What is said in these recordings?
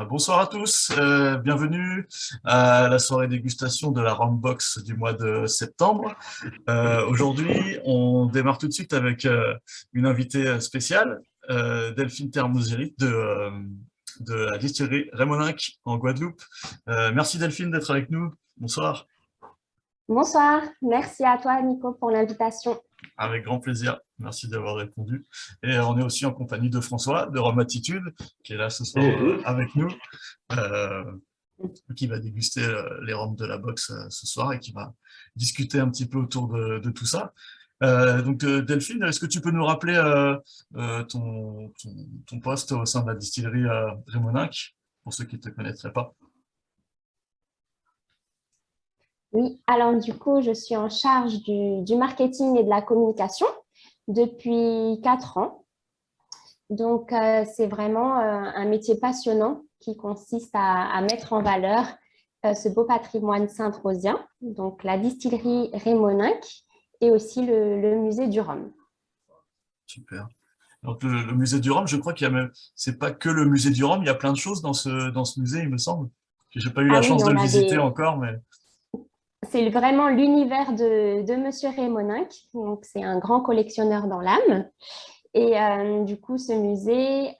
Bonsoir à tous, bienvenue à la soirée dégustation de la Rombox du mois de septembre. Aujourd'hui, on démarre tout de suite avec une invitée spéciale, Delphine Thermosieri de la distillerie Rémoninck en Guadeloupe. Merci Delphine d'être avec nous. Bonsoir. Bonsoir, merci à toi Nico pour l'invitation. Avec grand plaisir. Merci d'avoir répondu. Et on est aussi en compagnie de François de Rome Attitude, qui est là ce soir avec nous, euh, qui va déguster les rhums de la box ce soir et qui va discuter un petit peu autour de tout ça. Delphine, est-ce que tu peux nous rappeler ton poste au sein de la distillerie Rémoninck, pour ceux qui ne te connaîtraient pas? Oui, alors du coup, je suis en charge du marketing et de la communication depuis 4 ans. Donc, c'est vraiment un métier passionnant qui consiste à mettre en valeur ce beau patrimoine saint-rosien, donc la distillerie Rémoninck et aussi le musée du rhum. Super. Donc le musée du rhum, je crois qu'il y a même, c'est pas que le musée du rhum, il y a plein de choses dans ce musée, il me semble. J'ai pas eu la Ah oui, chance de on le a visiter encore, mais c'est vraiment l'univers de Monsieur Rémoninck. Donc, c'est un grand collectionneur dans l'âme. Et du coup, ce musée,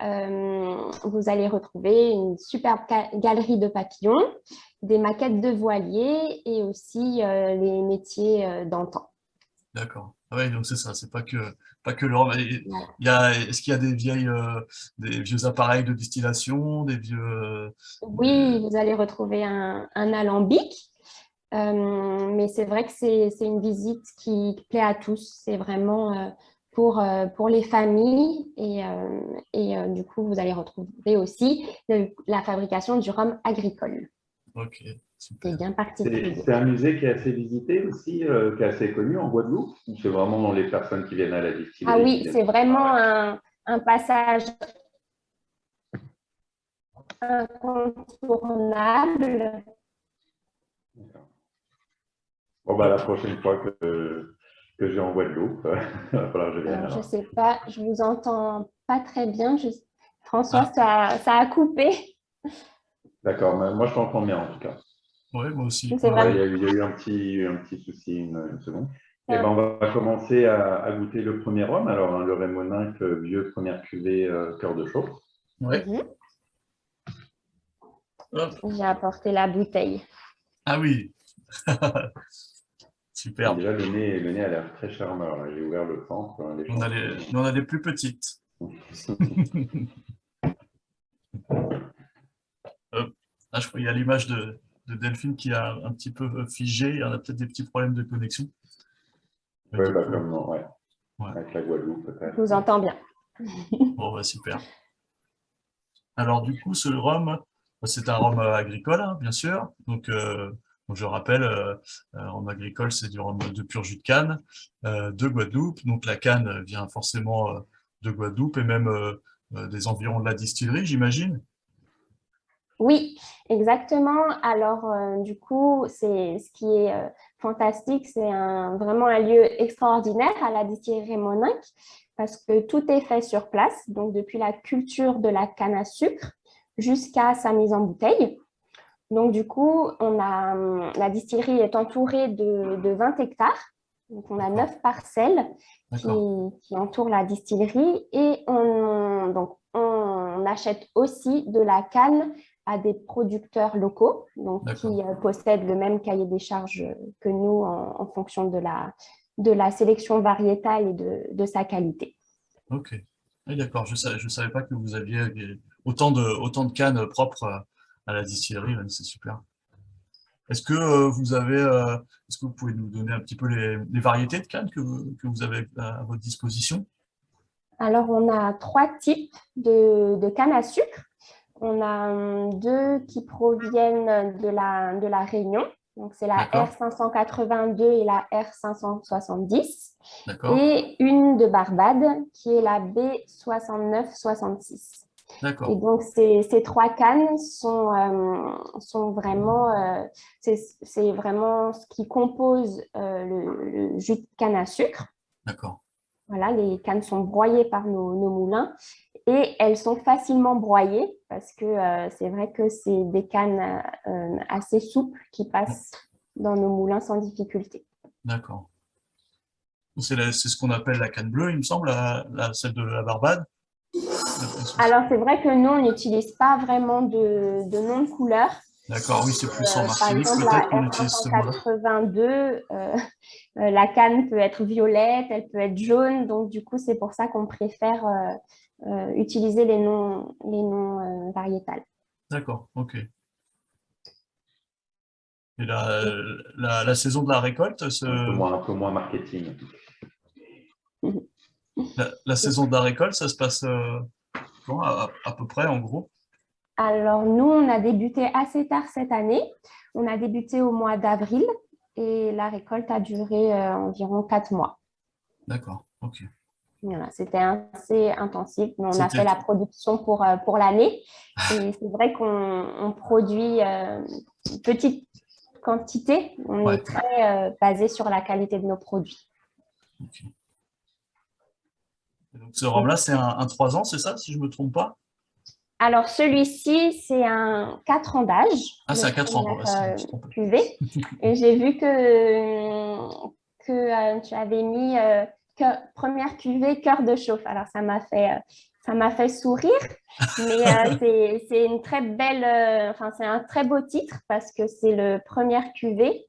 vous allez retrouver une superbe galerie de papillons, des maquettes de voiliers et aussi les métiers d'antan. d'accord. Ah ouais, donc c'est ça, c'est pas que le rhum. Voilà. Est-ce qu'il y a des vieux appareils de distillation, des vieux, Oui, vous allez retrouver un alambic, mais c'est vrai que c'est une visite qui plaît à tous. C'est vraiment pour les familles et du coup, vous allez retrouver aussi la fabrication du rhum agricole. ok, C'est super. bien particulier. C'est un musée qui est assez visité aussi, qui est assez connu en Guadeloupe, ou c'est vraiment les personnes qui viennent à la Ah distillerie qui oui, viennent c'est pour ça? vraiment un passage incontournable. D'accord. Bon, bah, la prochaine fois que je vais en Guadeloupe, il va falloir que je vienne Alors, je ne alors. sais pas, je vous entends pas très bien. François, Ah, ça a coupé. D'accord, mais moi je t'entends bien en tout cas. ouais, moi aussi. C'est Ouais, Ouais, ouais. vraiment. il y a eu un petit souci, une seconde. Eh ben, on va commencer à goûter le premier rhum. Alors, hein, le Rémoninck vieux première cuvée cœur de chaux. Ouais. Mhm. Hop. J'ai apporté la bouteille. Ah oui, Et superbe. déjà, le nez a l'air très charmeur. Là. J'ai ouvert le centre, l'échantillon. On a les plus petites. Hop. Ah, je crois qu'il y a l'image de Delphine qui a un petit peu figé. Il y en a peut-être des petits problèmes de connexion. Mais Oui, du bah, coup, comme ouais, ouais. avec la Guadeloupe Je peut-être. vous entends bien. Bon, bah, super. Alors, du coup, ce rhum, c'est un rhum agricole, hein, bien sûr. Donc, je rappelle, rhum agricole, c'est du rhum de pur jus de canne de Guadeloupe. Donc, la canne vient forcément de Guadeloupe et même des environs de la distillerie, j'imagine. Oui, exactement. Alors, du coup, c'est ce qui est fantastique, c'est vraiment un lieu extraordinaire à la distillerie Rémoninck parce que tout est fait sur place, donc depuis la culture de la canne à sucre jusqu'à sa mise en bouteille. Donc, du coup, la distillerie est entourée de 20 hectares. Donc, on a D'accord, 9 parcelles d'accord, qui entourent la distillerie et on achète aussi de la canne à des producteurs locaux donc, d'accord. qui possèdent le même cahier des charges que nous en fonction de la sélection variétale et de sa qualité. Ok. Oui, d'accord. Je savais pas que vous aviez autant de cannes propres à la distillerie. Ouais, c'est super. Est-ce que est-ce que vous pouvez nous donner un petit peu les variétés de cannes que vous avez à votre disposition? Alors, on a 3 types de canne à sucre. On a 2 qui proviennent de la Réunion. Donc, c'est la D'accord, R582 et la R570. d'accord, Et une de Barbade qui est la B6966. Et d'accord, donc, ces 3 cannes sont vraiment, c'est vraiment ce qui compose le jus de canne à sucre. d'accord. Voilà, les cannes sont broyées par nos moulins et elles sont facilement broyées parce que c'est vrai que c'est des cannes assez souples qui passent dans nos moulins sans difficulté. D'accord. C'est ce qu'on appelle la canne bleue, il me semble, celle de la Barbade. Alors, c'est vrai que nous, on n'utilise pas vraiment de nom de couleur. D'accord, oui, c'est plus en Par Martinique, exemple, peut-être la qu'on utilise ce mot-là. F582, la canne peut être violette, elle peut être jaune. Donc, du coup, c'est pour ça qu'on préfère utiliser les noms variétals. D'accord, ok. Et la saison de la récolte, Un peu moins marketing. la saison de la récolte, ça se passe quand, à peu près, en gros? Alors, nous, on a débuté assez tard cette année. On a débuté au mois d'avril et la récolte a duré environ 4 mois. D'accord, ok. Voilà, c'était assez intensif, mais on a fait la production pour l'année. Et c'est vrai qu'on produit une petite quantité. On est très basé sur la qualité de nos produits. Okay. Donc, ce rhum-là, c'est un 3 ans, c'est ça, si je ne me trompe pas? Alors, celui-ci, c'est un 4 ans d'âge. Ah, c'est à 4 ans, ouais, si je me suis trompé. Cuvée. Et j'ai vu que tu avais mis première cuvée cœur de chauffe. Alors, ça m'a fait sourire, mais c'est une très belle, enfin, c'est un très beau titre parce que c'est le première cuvée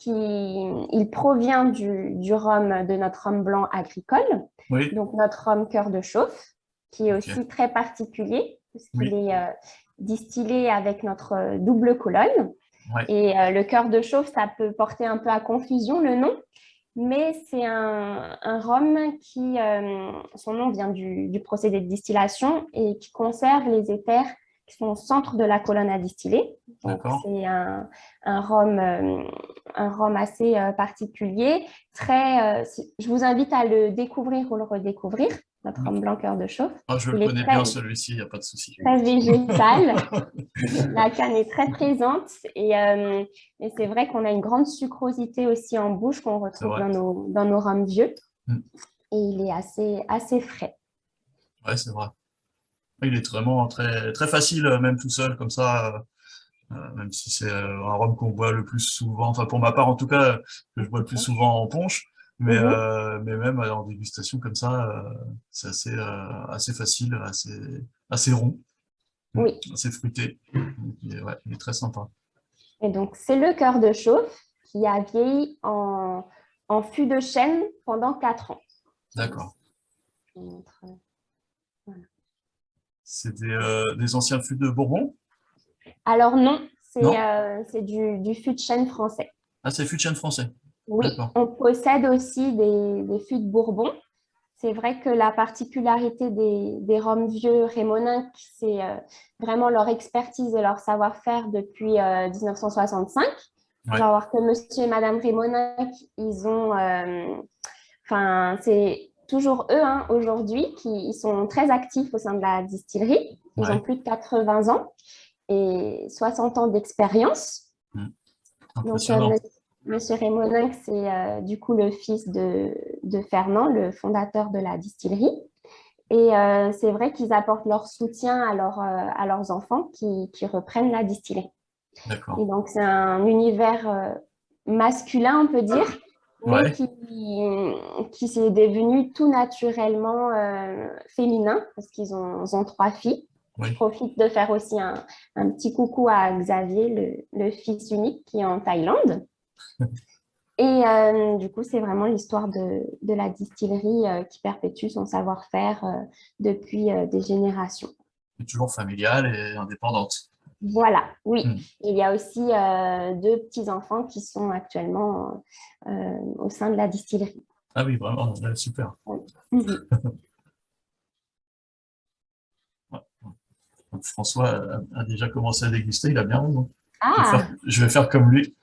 il provient du rhum, de notre rhum blanc agricole, Oui. donc notre rhum cœur de chauffe, qui est aussi très particulier parce qu'il est distillé avec notre double colonne. Ouais. Et le cœur de chauffe, ça peut porter un peu à confusion le nom, mais c'est un rhum qui, son nom vient du procédé de distillation et qui conserve les éthers qui sont au centre de la colonne à distiller. Donc, c'est un rhum assez particulier. Je vous invite à le découvrir ou le redécouvrir, notre rhum blanc cœur de chauffe. Ah, je le connais bien, celui-ci, il n'y a pas de souci. Très végétal. La canne est très présente et c'est vrai qu'on a une grande sucrosité aussi en bouche qu'on retrouve dans nos rhums vieux. Et il est assez frais. Ouais, c'est vrai. Il est vraiment très, très facile, même tout seul, comme ça, même si c'est un rhum qu'on boit le plus souvent, enfin pour ma part en tout cas, que je bois le plus souvent en punch, mais même en dégustation comme ça, c'est assez facile, assez rond, assez fruité. Donc, il est très sympa. Et donc, c'est le cœur de chauffe qui a vieilli en fût de chêne pendant 4 ans. D'accord. Voilà. C'est des anciens fûts de Bourbon? Alors non, c'est du fût de chêne français. Ah, c'est fût de chêne français? Oui, on possède aussi des fûts de Bourbon. C'est vrai que la particularité des rhums vieux rémoninques, c'est vraiment leur expertise et leur savoir-faire depuis 1965. Il faut savoir que monsieur et madame Rémoninck, ils ont... c'est toujours eux aujourd'hui ils sont très actifs au sein de la distillerie. Ils ont plus de 80 ans et 60 ans d'expérience. Donc, monsieur Rémoninck, c'est du coup le fils de Fernand, le fondateur de la distillerie. Et c'est vrai qu'ils apportent leur soutien à leurs enfants qui reprennent la distillerie. Et donc, c'est un univers masculin, on peut dire, mais qui s'est devenu tout naturellement féminin parce qu'ils ont 3 filles. Je profite de faire aussi un petit coucou à Xavier, le fils unique qui est en Thaïlande. Et du coup, c'est vraiment l'histoire de la distillerie qui perpétue son savoir-faire depuis des générations. Et toujours familiale et indépendante. Voilà, oui. Il y a aussi 2 petits-enfants qui sont actuellement au sein de la distillerie. Ah oui, vraiment, super. François a déjà commencé à déguster, il a bien raison. Je vais faire comme lui.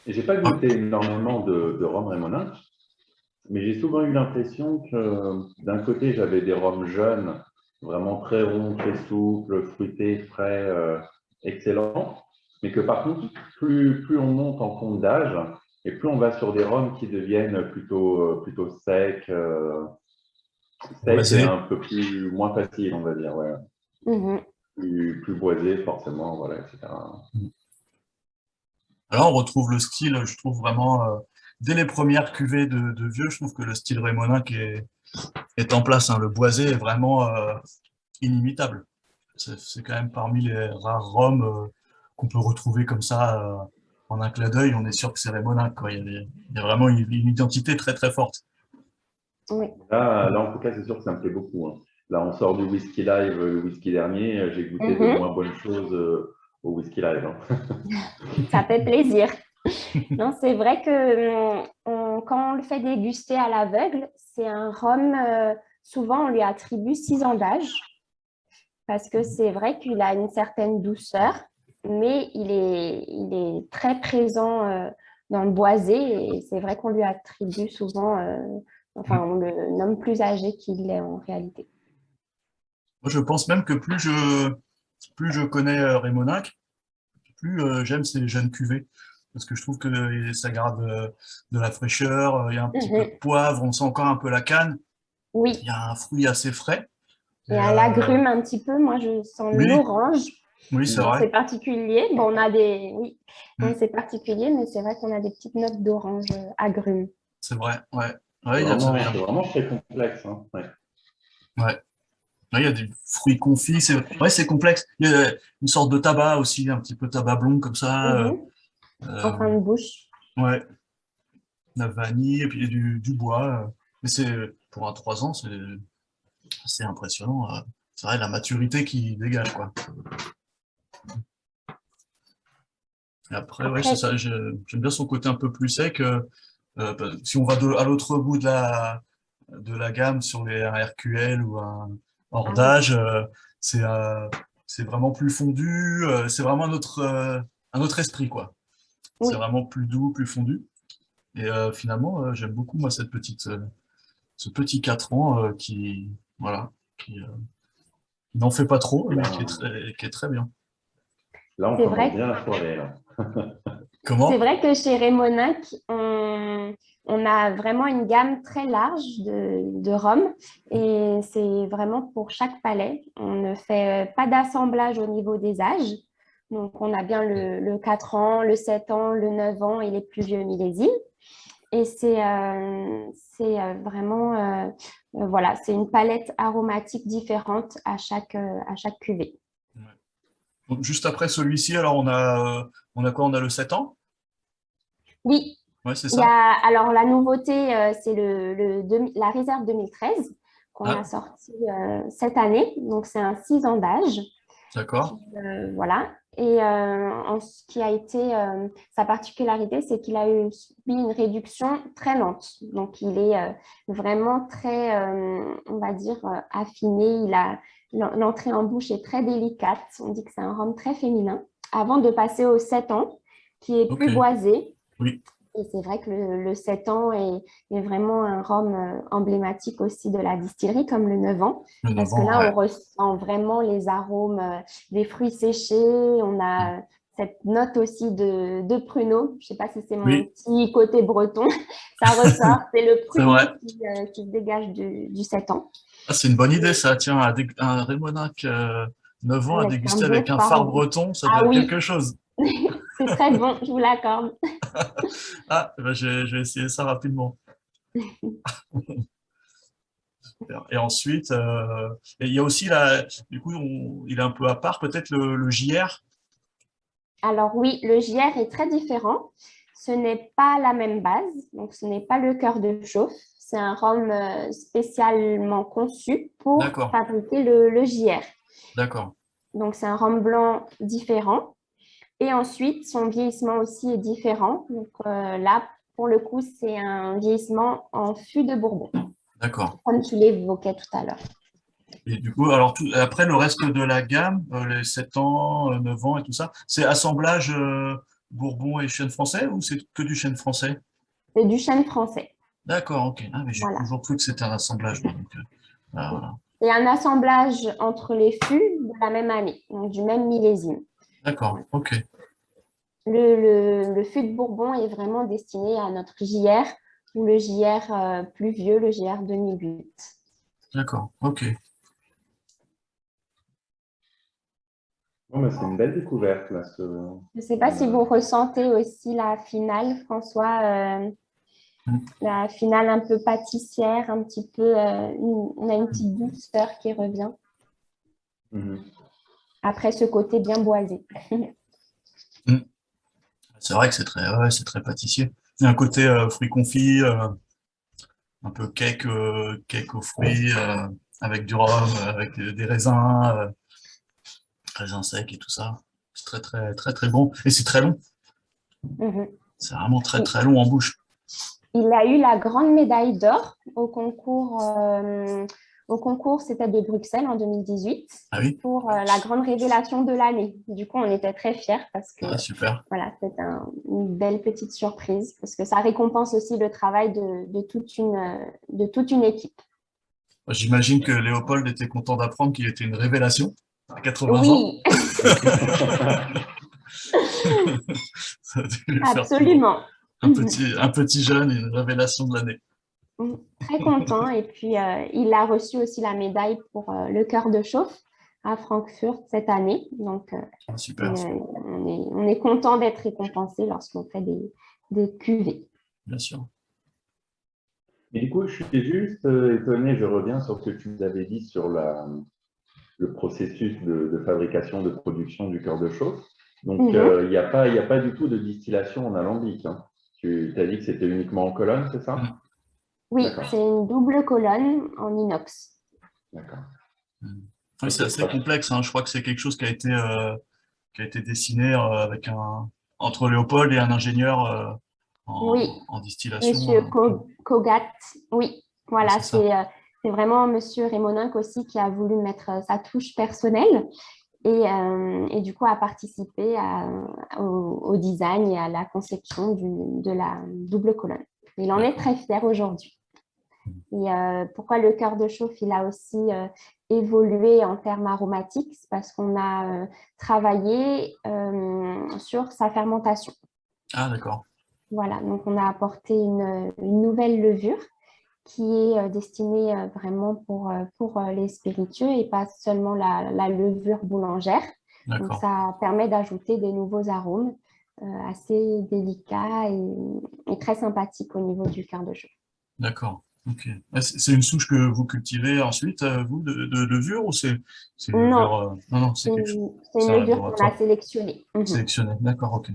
J'ai pas goûté énormément de rhum Rémoninck, mais j'ai souvent eu l'impression que d'un côté, j'avais des rhums jeunes, vraiment très ronds, très souples, fruités, frais, excellents, mais que par contre, plus on monte en compte d'âge, Et plus on va sur des rhums qui deviennent plutôt secs, secs et Boisé. un peu moins faciles, on va dire, ouais. Mhm. Plus boisés, forcément, voilà, etc. Alors, on retrouve le style, je trouve vraiment, dès les premières cuvées de vieux, je trouve que le style Rémonin est en place, hein. Le boisé est vraiment inimitable. C'est quand même parmi les rares rhums qu'on peut retrouver comme ça en un clin d'œil. On est sûr que c'est Rémonin, quoi. Il y a vraiment une identité très très forte. Oui. Là, en tout cas, c'est sûr que ça me plaît beaucoup, hein. Là, on sort du whisky live, le whisky dernier. J'ai goûté de Mhm. moins bonnes choses au whisky live, hein. Ça fait plaisir. Non, c'est vrai que quand on le fait déguster à l'aveugle, c'est un rhum, souvent on lui attribue 6 ans d'âge, parce que c'est vrai qu'il a une certaine douceur, mais il est très présent dans le boisé, et c'est vrai qu'on lui attribue souvent, enfin on le nomme plus âgé qu'il l'est en réalité. Moi, je pense même que plus je connais Rémonac, plus j'aime ces jeunes cuvées. Parce que je trouve que ça garde de la fraîcheur, il y a un petit peu de Mhm. poivre, on sent encore un peu la canne, il y Oui, a un fruit assez frais. Et, et à l'agrume un petit peu, moi je sens oui, l'orange. oui, c'est Bon, vrai. c'est particulier. Bon, on a des. Oui, bon, Mm, c'est particulier, mais c'est vrai qu'on a des petites notes d'orange agrumes. c'est vrai, ouais. Ouais, il y a, ça, C'est vraiment très complexe, hein. Ouais. ouais. Ouais, il y a des fruits confits, c'est complexe. Il y a une sorte de tabac aussi, un petit peu tabac blond comme ça. Mhm. En Euh, fin de bouche. ouais, la vanille et puis du bois. Mais c'est pour un 3 ans, c'est impressionnant. C'est vrai, la maturité qui dégage, quoi. Et après, ouais, c'est Après, ça. J'aime bien son côté un peu plus sec. Si on va à l'autre bout de la gamme sur un RQL ou un hors ah oui, d'âge, c'est c'est vraiment plus fondu. C'est vraiment un autre esprit, quoi. C'est oui, vraiment plus doux, plus fondu. Et finalement, j'aime beaucoup, moi, ce petit 4 ans voilà, qui n'en fait pas trop, mais Là, qui est très bien. là, on c'est commence vrai. bien la soirée, là. C'est Comment? vrai que chez Rémonac, on a vraiment une gamme très large de rhum et c'est vraiment pour chaque palais. On ne fait pas d'assemblage au niveau des âges. Donc, on a bien le 4 ans, le 7 ans, le 9 ans et les plus vieux millésimes. Et c'est vraiment, voilà, c'est une palette aromatique différente à chaque cuvée. Ouais. Donc, juste après celui-ci, alors on a quoi? On a le 7 ans? Oui, Ouais, c'est il y ça? a, alors la nouveauté, c'est la réserve 2013 qu'on a Ah, sortie cette année. Donc, c'est un 6 ans d'âge. d'accord. Voilà. Et ce qui a été sa particularité, c'est qu'il a eu subi une réduction très lente. Donc, il est vraiment très, on va dire, affiné. L'entrée en bouche est très délicate. On dit que c'est un rhum très féminin. Avant de passer au 7 ans, qui est Ok. plus boisé. Oui, Et c'est vrai que le 7 ans est vraiment un rhum emblématique aussi de la distillerie, comme le 9 ans, le 9 parce que ans, là, ouais. on ressent vraiment les arômes des fruits séchés. On a cette note aussi de pruneau. Je ne sais pas si c'est mon Oui, petit côté breton. Ça ressort. C'est le c'est vrai. pruneau qui se dégage du 7 ans. Ah, c'est une bonne idée, ça. Tiens, un Rémonac 9 ans à Avec un déguster bon avec un phare fard. breton, ça doit Ah être oui, quelque chose. c'est très bon, je vous l'accorde. Ah, eh ben, je vais essayer ça rapidement. Et ensuite, et il y a aussi du coup, il est un peu à part, peut-être le JR. Alors oui, le JR est très différent. Ce n'est pas la même base, donc ce n'est pas le cœur de chauffe. C'est un rhum spécialement conçu pour D'accord, fabriquer le JR. d'accord. Donc c'est un rhum blanc différent. Et ensuite, son vieillissement aussi est différent. Donc là, pour le coup, c'est un vieillissement en fût de Bourbon, D'accord. comme tu l'évoquais tout à l'heure. Et du coup, alors après le reste de la gamme, les 7 ans, 9 ans et tout ça, c'est assemblage Bourbon et chêne français ou c'est que du chêne français? C'est du chêne français. D'accord, ok. Ah, mais j'ai Voilà. toujours cru que c'était un assemblage, moi, donc, voilà. Et un assemblage entre les fûts de la même année, donc du même millésime. D'accord, Voilà. ok. Le fût de Bourbon est vraiment destiné à notre JR ou le JR plus vieux, le JR 2008. D'accord, ok. Non, mais c'est une belle découverte, là, Je ne sais pas si vous ressentez aussi la finale, François, la finale un peu pâtissière, un petit peu, on a une petite douceur qui revient Mhm. après ce côté bien boisé. Mm. C'est vrai que ouais, c'est très pâtissier. Il y a un côté fruits confits, un peu cake aux fruits, avec du rhum, avec des raisins, raisins secs et tout ça. C'est très, très, très, très bon. Et c'est très long. Mhm. C'est vraiment très, très long en bouche. Il a eu la grande médaille d'or au concours, c'était de Bruxelles en 2018, Ah oui? pour la grande révélation de l'année. Du coup, on était très fiers parce que Ah, super. voilà, c'était une belle petite surprise parce que ça récompense aussi le travail de toute une équipe. J'imagine que Léopold était content d'apprendre qu'il était une révélation à 80 ans. Oui, Ça a dû lui faire toujours absolument. un petit jeune, une révélation de l'année. Très content. Et puis, il a reçu aussi la médaille pour le cœur de chauffe à Francfort cette année. Donc, Ah, super, on est content d'être récompensé lorsqu'on fait des cuvées. bien sûr. Et du coup, je suis juste étonné, je reviens sur ce que tu nous avais dit sur le processus de fabrication, de production du cœur de chauffe. Donc, Mhm. il y a pas du tout de distillation en alambic, hein. Tu as dit que c'était uniquement en colonne, c'est ça? Mm, Oui, D'accord, c'est une double colonne en inox. d'accord. mm. Oui, c'est Ok, assez complexe, hein. Je crois que c'est quelque chose qui a été dessiné entre Léopold et un ingénieur Oui, en distillation. Monsieur Kogat. Oui, Ouais, voilà, c'est ça. c'est vraiment Monsieur Rémoninck aussi qui a voulu mettre sa touche personnelle et du coup a participé au design et à la conception de la double colonne. Il en est D'accord. très fier aujourd'hui. Et pourquoi le cœur de chauffe, il a aussi évolué en termes aromatiques, c'est parce qu'on a travaillé sur sa fermentation. Ah, d'accord. Voilà, donc on a apporté une nouvelle levure qui est destinée vraiment pour les spiritueux et pas seulement la levure boulangère. Donc D'accord. ça permet d'ajouter des nouveaux arômes assez délicats et très sympathiques au niveau du cœur de chauffe. D'accord. Ok. Ah, c'est une souche que vous cultivez ensuite, vous, de levure, ou c'est une levure. Non, Non, non, c'est quelque chose. c'est C'est une un levure qu'on a laboratoire sélectionnée. Mhm. sélectionné. D'accord, ok.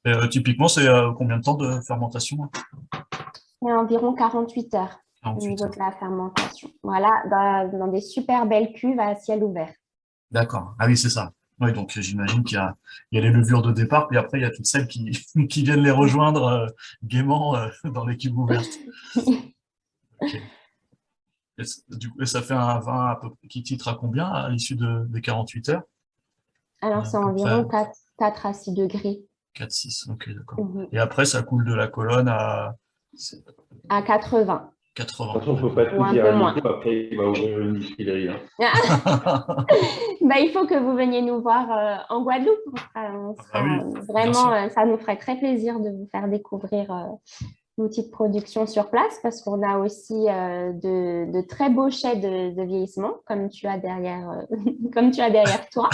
Et, typiquement, c'est combien de temps de fermentation? C'est environ 48 heures au 48 niveau heures. de la fermentation. Voilà, dans des super belles cuves à ciel ouvert. D'accord. Ah oui, c'est ça. Oui, donc j'imagine il y a les levures de départ, puis après, il y a toutes celles qui, qui viennent les rejoindre gaiement dans les cubes ouvertes. Ok. Du coup, et ça fait un vin qui titre à combien à l'issue des 48 heures? Alors, À c'est peu près environ 4 à 6 degrés. 4-6. Ok, d'accord. Mhm. Et après, ça coule de la colonne à À 80 80. Attention, il ne faut pas ou tout un dire peu à Nico, moins. après il va ouvrir une distillerie, hein. Bah, il faut que vous veniez nous voir en Guadeloupe. On Ah sera oui, bien vraiment, sûr. ça nous ferait très plaisir de vous faire découvrir l'outil de production sur place parce qu'on a aussi de très beaux chais de vieillissement, comme tu as derrière, comme tu as derrière toi.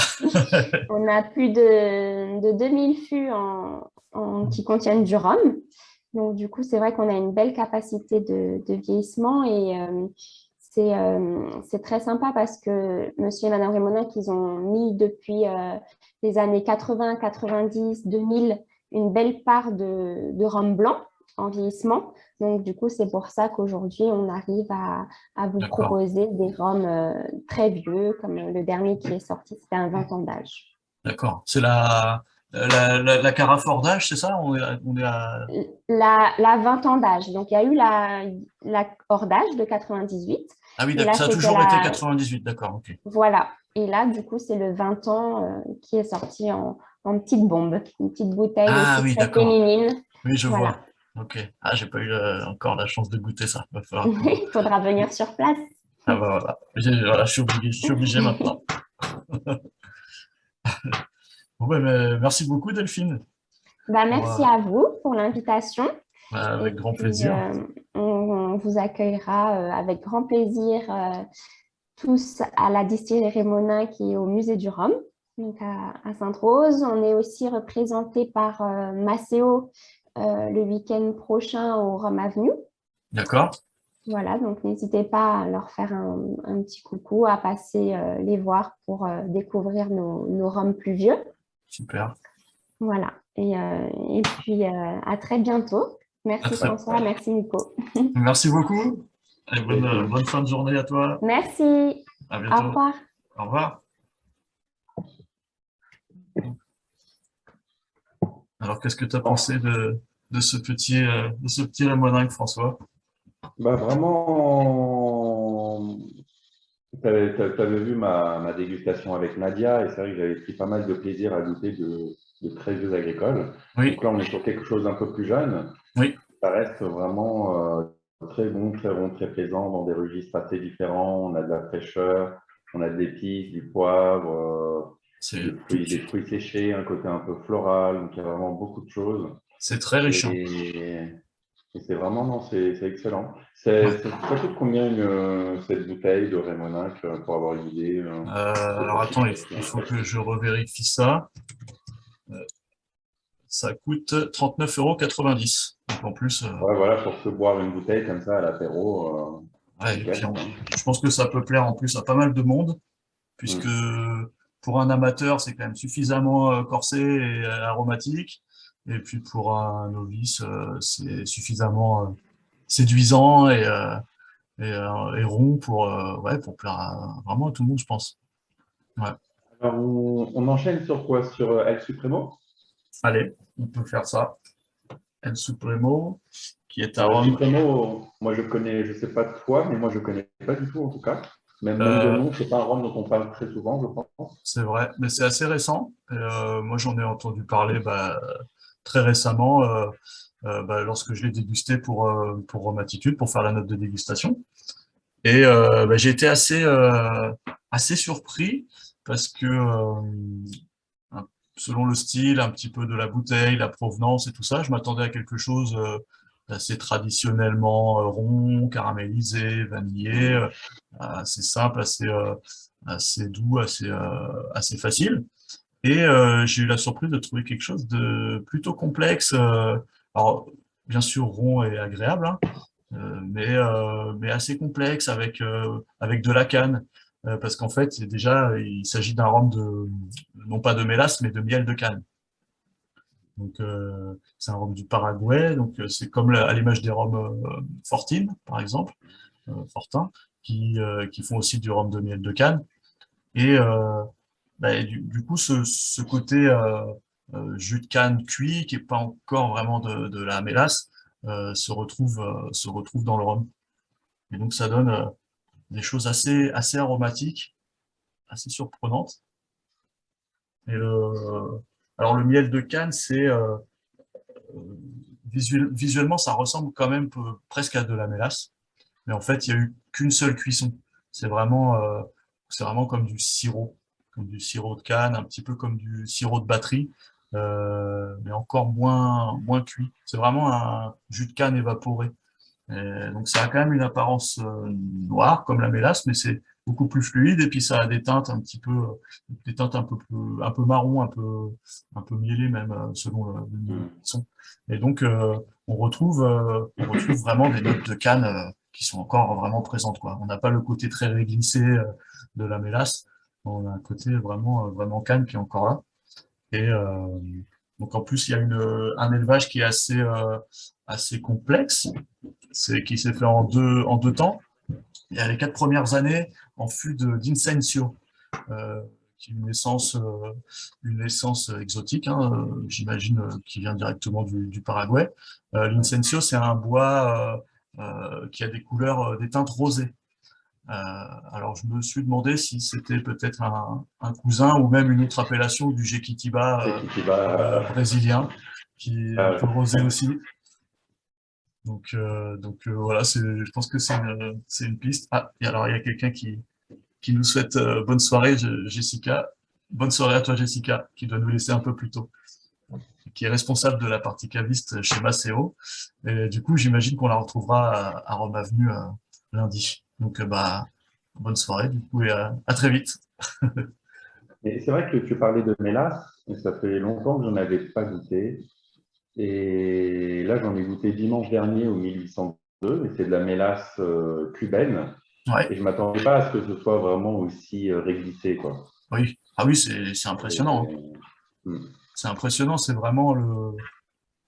On a plus de 2000 fûts qui contiennent du rhum. Donc, du coup, c'est vrai qu'on a une belle capacité de vieillissement et c'est très sympa parce que monsieur et madame Rémonac, ils ont mis depuis les années 80, 90, 2000 une belle part de rhum blanc en vieillissement. Donc, du coup, c'est pour ça qu'aujourd'hui, on arrive à vous D'accord, proposer des rhums très vieux, comme le dernier qui est sorti, c'était un 20 ans d'âge. d'accord. C'est la Carafort d'âge, c'est ça? On est à... La 20 ans d'âge. Donc, il y a eu la hors d'âge de 98. Ah oui, Et là, ça a c'était toujours été 98, d'accord, ok. Voilà. Et là, du coup, c'est le 20 ans qui est sorti en petite bombe. Une petite bouteille Ah aussi oui, très d'accord. féminine. Oui, je vois. Voilà. Ok. Ah, j'ai pas eu encore la chance de goûter ça. Va falloir que... Il faudra venir sur place. Ah bah voilà. Voilà, je suis obligé maintenant. Bon, ben, mais merci beaucoup, Delphine. Merci à vous pour l'invitation. Et Avec grand puis, plaisir. on vous accueillera avec grand plaisir tous à la distillerie Rémonin qui est au musée du Rhum, donc à Sainte-Rose. On est aussi représenté par Maceo le week-end prochain au Rhum Avenue. D'accord. Voilà, donc n'hésitez pas à leur faire un petit coucou, à passer les voir pour découvrir nos rhums plus vieux. Super. Voilà, et puis à très bientôt. Merci François, merci Nico. Merci beaucoup. Et Merci. bonne fin de journée à toi. Merci. À Au bientôt. revoir. Au revoir. Alors, qu'est-ce que tu as pensé de ce petit Rémoningue, François? Vraiment, tu avais vu ma dégustation avec Nadia et c'est vrai que j'avais pris pas mal de plaisir à goûter de très vieux agricoles. Oui, Donc là, on est sur quelque chose d'un peu plus jeune. oui, Ça reste vraiment très bon, très rond, très plaisant dans des registres assez différents. On a de la fraîcheur, on a de l'épice, du poivre, c'est des fruits séchés, un côté un peu floral. Donc il y a vraiment beaucoup de choses. très riche, hein. Et c'est vraiment, non, c'est excellent. Ouais. Ça coûte combien cette bouteille de Rémonac pour avoir une idée de Alors, attends, fabrication? il faut que je revérifie ça. Ça coûte 39,90 €. Donc, en plus, Ouais, voilà, pour se boire une bouteille comme ça à l'apéro, ouais, et puis, nickel, quoi. je pense que ça peut plaire en plus à pas mal de monde, puisque Mm. pour un amateur, c'est quand même suffisamment corsé et aromatique. Et puis pour un novice, c'est suffisamment séduisant et rond ouais, pour plaire vraiment à tout le monde, je pense. Ouais. Alors, on enchaîne sur quoi? Sur El Supremo? Allez, on peut faire ça. El Supremo, qui est à Alors, El Rome. Supremo, moi je connais, je sais pas de toi, mais moi je connais pas du tout en tout cas. Même de Euh, nom, c'est pas un rhum dont on parle très souvent, je pense. c'est vrai, mais c'est assez récent. Et, moi, j'en ai entendu parler très récemment, lorsque je l'ai dégusté pour Romatitude, pour faire la note de dégustation. Et j'ai été assez surpris parce que selon le style, un petit peu de la bouteille, la provenance et tout ça, je m'attendais à quelque chose d'assez traditionnellement rond, caramélisé, vanillé, assez simple, assez doux, assez facile. Et j'ai eu la surprise de trouver quelque chose de plutôt complexe. Alors, bien sûr, rond et agréable, hein, mais assez complexe avec de la canne. Parce qu'en fait, déjà, il s'agit d'un rhum non pas de mélasse, mais de miel de canne. Donc, c'est un rhum du Paraguay. Donc, c'est comme à l'image des rhums Fortine, par exemple, Fortin, qui font aussi du rhum de miel de canne. Et du coup, ce côté jus de canne cuit, qui est pas encore vraiment de la mélasse, se retrouve dans le rhum. Et donc, ça donne des choses assez aromatiques, assez surprenantes. Et alors, le miel de canne, visuellement, ça ressemble quand même presque à de la mélasse. Mais en fait, il n'y a eu qu'une seule cuisson. C'est vraiment, euh, c'est vraiment comme du sirop de canne, un petit peu comme du sirop de batterie, mais encore moins cuit. C'est vraiment un jus de canne évaporé. Donc ça a quand même une apparence noire comme la mélasse, mais c'est beaucoup plus fluide et puis ça a des teintes un petit peu, des teintes un peu marron, un peu mielées même selon le niveau de Mm. cuisson. Et donc on retrouve vraiment des notes de canne qui sont encore vraiment présentes, quoi. On n'a pas le côté très réglissé de la mélasse, on a un côté vraiment canne qui est encore là. Et donc en plus il y a un élevage qui est assez complexe, qui s'est fait en deux temps. Il y a les 4 premières années en fût d'Incensio, euh, qui est une naissance exotique, hein, j'imagine, qui vient directement du Paraguay. L'Incensio, c'est un bois qui a des couleurs, des teintes rosées. Alors, je me suis demandé si c'était peut-être un cousin ou même une autre appellation du Jequitiba C'est qui va. brésilien, qui est un peu rosé aussi. Donc voilà, je pense que c'est une piste. Ah, et alors il y a quelqu'un qui nous souhaite bonne soirée, Jessica. Bonne soirée à toi, Jessica, qui doit nous laisser un peu plus tôt. qui est responsable de la partie caviste chez Maceo. Et du coup, j'imagine qu'on la retrouvera à Rome Avenue lundi. Donc, bonne soirée, du coup, et à très vite. Et c'est vrai que tu parlais de mélasse, et ça fait longtemps que je n'en avais pas goûté. Et là, j'en ai goûté dimanche dernier au 1802, et c'est de la mélasse cubaine. Ouais, Et je ne m'attendais pas à ce que ce soit vraiment aussi réglissé, quoi. oui. Ah oui, c'est impressionnant, hein. Et, hmm. C'est impressionnant, c'est vraiment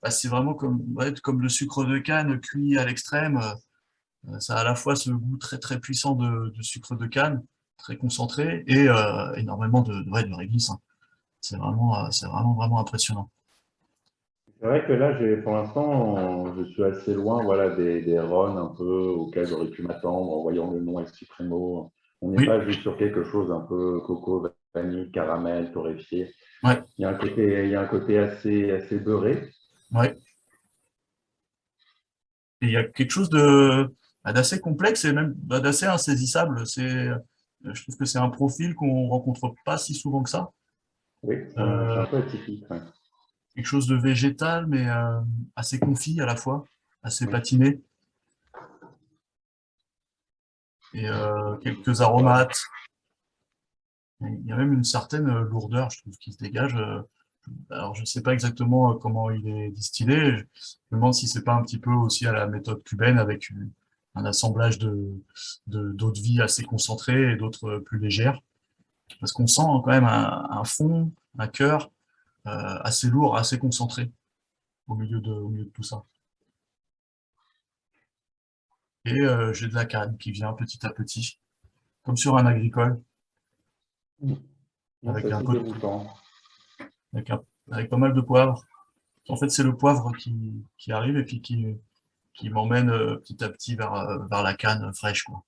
c'est vraiment comme le sucre de canne cuit à l'extrême. Ça a à la fois ce goût très très puissant de sucre de canne, très concentré, et énormément ouais, de réglisse, hein. C'est vraiment vraiment impressionnant. C'est vrai que là, pour l'instant, je suis assez loin, voilà, des runs un peu auxquels j'aurais pu m'attendre en voyant le nom El Supremo. On n'est Oui, pas juste sur quelque chose un peu coco, vanille, caramel, torréfié. ouais, Il y a un côté assez beurré. ouais. Et il y a quelque chose d'assez complexe et même d'assez insaisissable. Je trouve que c'est un profil qu'on rencontre pas si souvent que ça. Oui, c'est Euh, un peu atypique. Ouais. Quelque chose de végétal, mais assez confit à la fois, assez Oui. patiné, et quelques Ouais. aromates. Il y a même une certaine lourdeur, je trouve, qui se dégage. Alors, je ne sais pas exactement comment il est distillé. Je me demande si c'est pas un petit peu aussi à la méthode cubaine avec un assemblage d'eau de vie assez concentrée et d'autres plus légères. Parce qu'on sent quand même un fond, un cœur assez lourd, assez concentré au milieu de tout ça. Et j'ai de la canne qui vient petit à petit, comme sur un agricole, Non, c'est avec un assez côté, dégoûtant. avec avec pas mal de poivre. En fait, c'est le poivre qui arrive et puis qui m'emmène petit à petit vers la canne fraîche, quoi.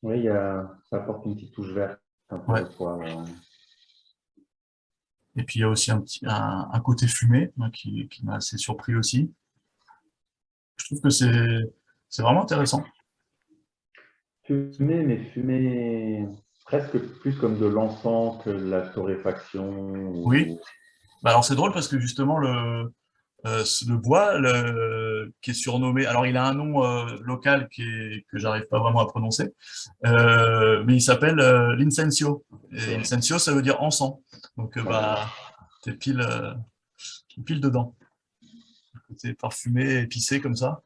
Oui, ça apporte une petite touche verte, un peu Ouais. le poivre. Et puis il y a aussi un côté fumé hein, qui m'a assez surpris aussi. Je trouve que c'est vraiment intéressant. Fumé, mais fumé presque plus comme de l'encens que de la torréfaction. Oui. Ou... Bah alors c'est drôle parce que justement le bois qui est surnommé, alors il a un nom local que j'arrive pas vraiment à prononcer, mais il s'appelle l'incensio. Et incensio, ça veut dire encens. Donc t'es pile dedans. C'est parfumé, épicé comme ça.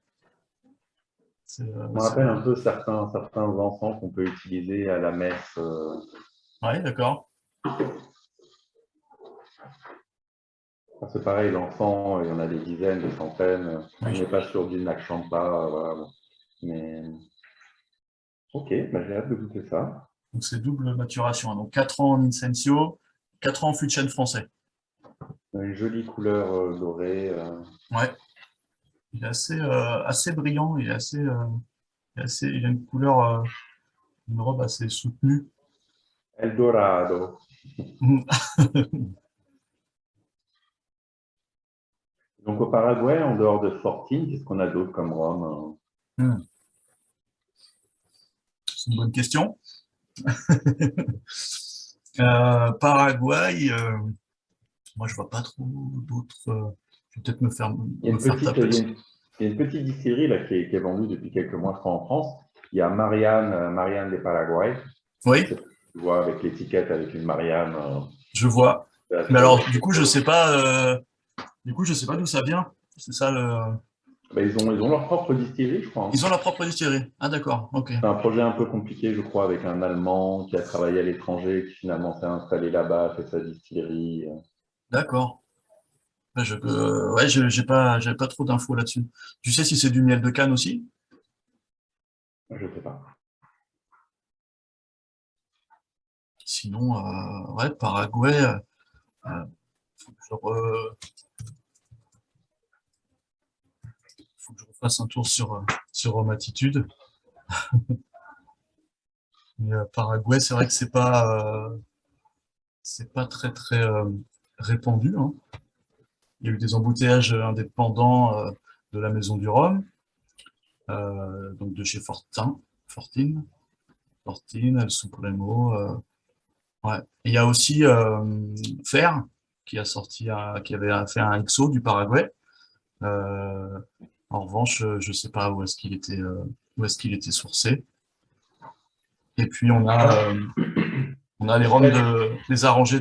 Ça me rappelle un peu certains encens qu'on peut utiliser à la messe. Ouais, d'accord. C'est pareil, l'encens, il y en a des dizaines, des centaines. On Oui. n'est pas sur du Nag-Champa, voilà. Bon. Mais ok, bah, j'ai hâte de goûter ça. Donc c'est double maturation, hein. Donc 4 ans en incensio, 4 ans en fût de chêne français. Une jolie couleur dorée. Ouais. Il est assez brillant, il a une couleur, une robe assez soutenue. Eldorado. Donc au Paraguay, en dehors de Fortine, qu'est-ce qu'on a d'autre comme rhum? C'est une bonne question. Paraguay, moi je vois pas trop d'autres. Je vais peut-être Il y a me une faire petite, taper dessus. il y a une petite distillerie là, qui est vendue depuis quelques mois, je crois, en France. Il y a Marianne des Paraguay. Je Oui, sais pas si tu vois avec l'étiquette avec une Marianne. je vois. C'est Mais assez- alors, du coup, je sais pas. Du coup, je sais pas d'où ça vient. C'est ça le. Ben, ils ont leur propre distillerie, je crois. Hein. Ils ont leur propre distillerie. Ah d'accord. Ok. C'est un projet un peu compliqué, je crois, avec un Allemand qui a travaillé à l'étranger, qui finalement s'est installé là-bas, fait sa distillerie. D'accord. Ouais, j'avais pas trop d'infos là-dessus. Tu sais si c'est du miel de canne aussi? Je ne sais pas. Sinon, ouais, Paraguay. Faut que faut que je refasse un tour sur Rome Attitude. Mais Paraguay, c'est vrai que c'est pas très très répandu, hein. Il y a eu des embouteillages indépendants de la Maison du Rhum, donc de chez Fortine, El Supremo. Ouais. Et il y a aussi Fer. qui a sorti qui avait fait un XO du Paraguay. Euh, En revanche, je ne sais pas où est-ce qu'il était sourcé. Et puis on a les arrangés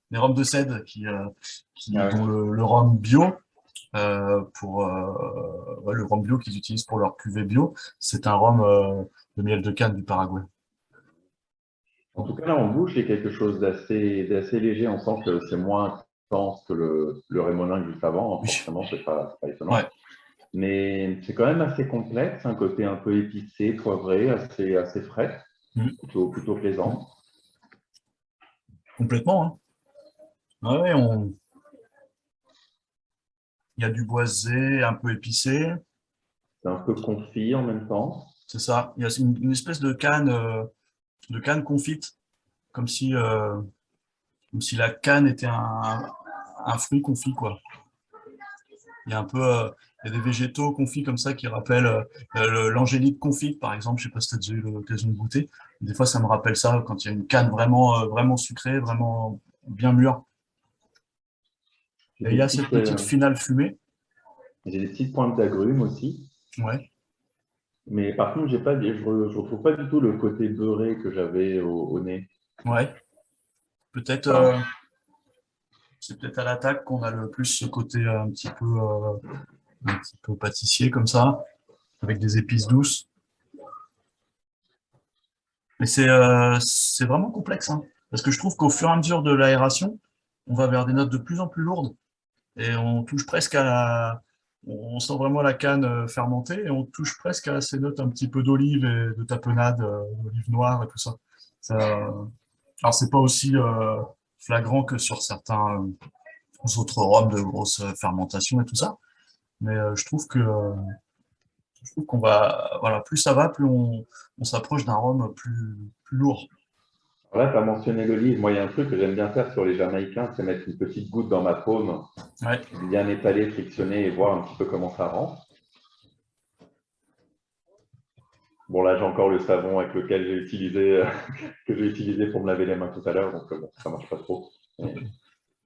les rhums de cèdre dont le rhum bio ouais, le rhum bio qu'ils utilisent pour leur cuvée bio, c'est un rhum de miel de canne du Paraguay. En tout cas, là, en bouche, il y a quelque chose d'assez léger. On sent que c'est moins intense que le Rémonin juste avant. Oui. Forcément, c'est pas étonnant. Ouais. Mais c'est quand même assez complexe, un côté un peu épicé, poivré, assez frais, plutôt plaisant. Complètement. Hein. Ouais, il y a du boisé, un peu épicé. C'est un peu confit en même temps. C'est ça. Il y a une espèce de canne confite, comme si, euh, comme si la canne était un fruit confit, quoi. Il y a un peu, il y a des végétaux confits comme ça qui rappellent l'angélique confite, par exemple. Je sais pas si tu as déjà eu l'occasion de goûter. Des fois, ça me rappelle ça quand il y a une canne vraiment sucrée, vraiment bien mûre. Et il y a cette petite finale fumée. J'ai des petites pointes d'agrumes aussi. Ouais. Mais par contre, je retrouve pas du tout le côté beurré que j'avais au nez. Ouais. Peut-être, c'est peut-être à l'attaque qu'on a le plus ce côté un petit peu pâtissier comme ça, avec des épices douces. Mais c'est vraiment complexe, hein, parce que je trouve qu'au fur et à mesure de l'aération, on va vers des notes de plus en plus lourdes et on touche presque on sent vraiment la canne fermentée et on touche presque à ces notes un petit peu d'olive et de tapenade, d'olive noire et tout ça. Alors c'est pas aussi flagrant que sur certains autres rhums de grosse fermentation et tout ça, mais je trouve qu'on va, voilà, plus ça va, plus on s'approche d'un rhum plus lourd. Là, tu as mentionné l'olive. Moi, il y a un truc que j'aime bien faire sur les Jamaïcains, c'est mettre une petite goutte dans ma paume, Ouais. bien étaler, frictionner et voir un petit peu comment ça rend. Bon, là, j'ai encore le savon avec lequel que j'ai utilisé pour me laver les mains tout à l'heure, donc bon, ça marche pas trop.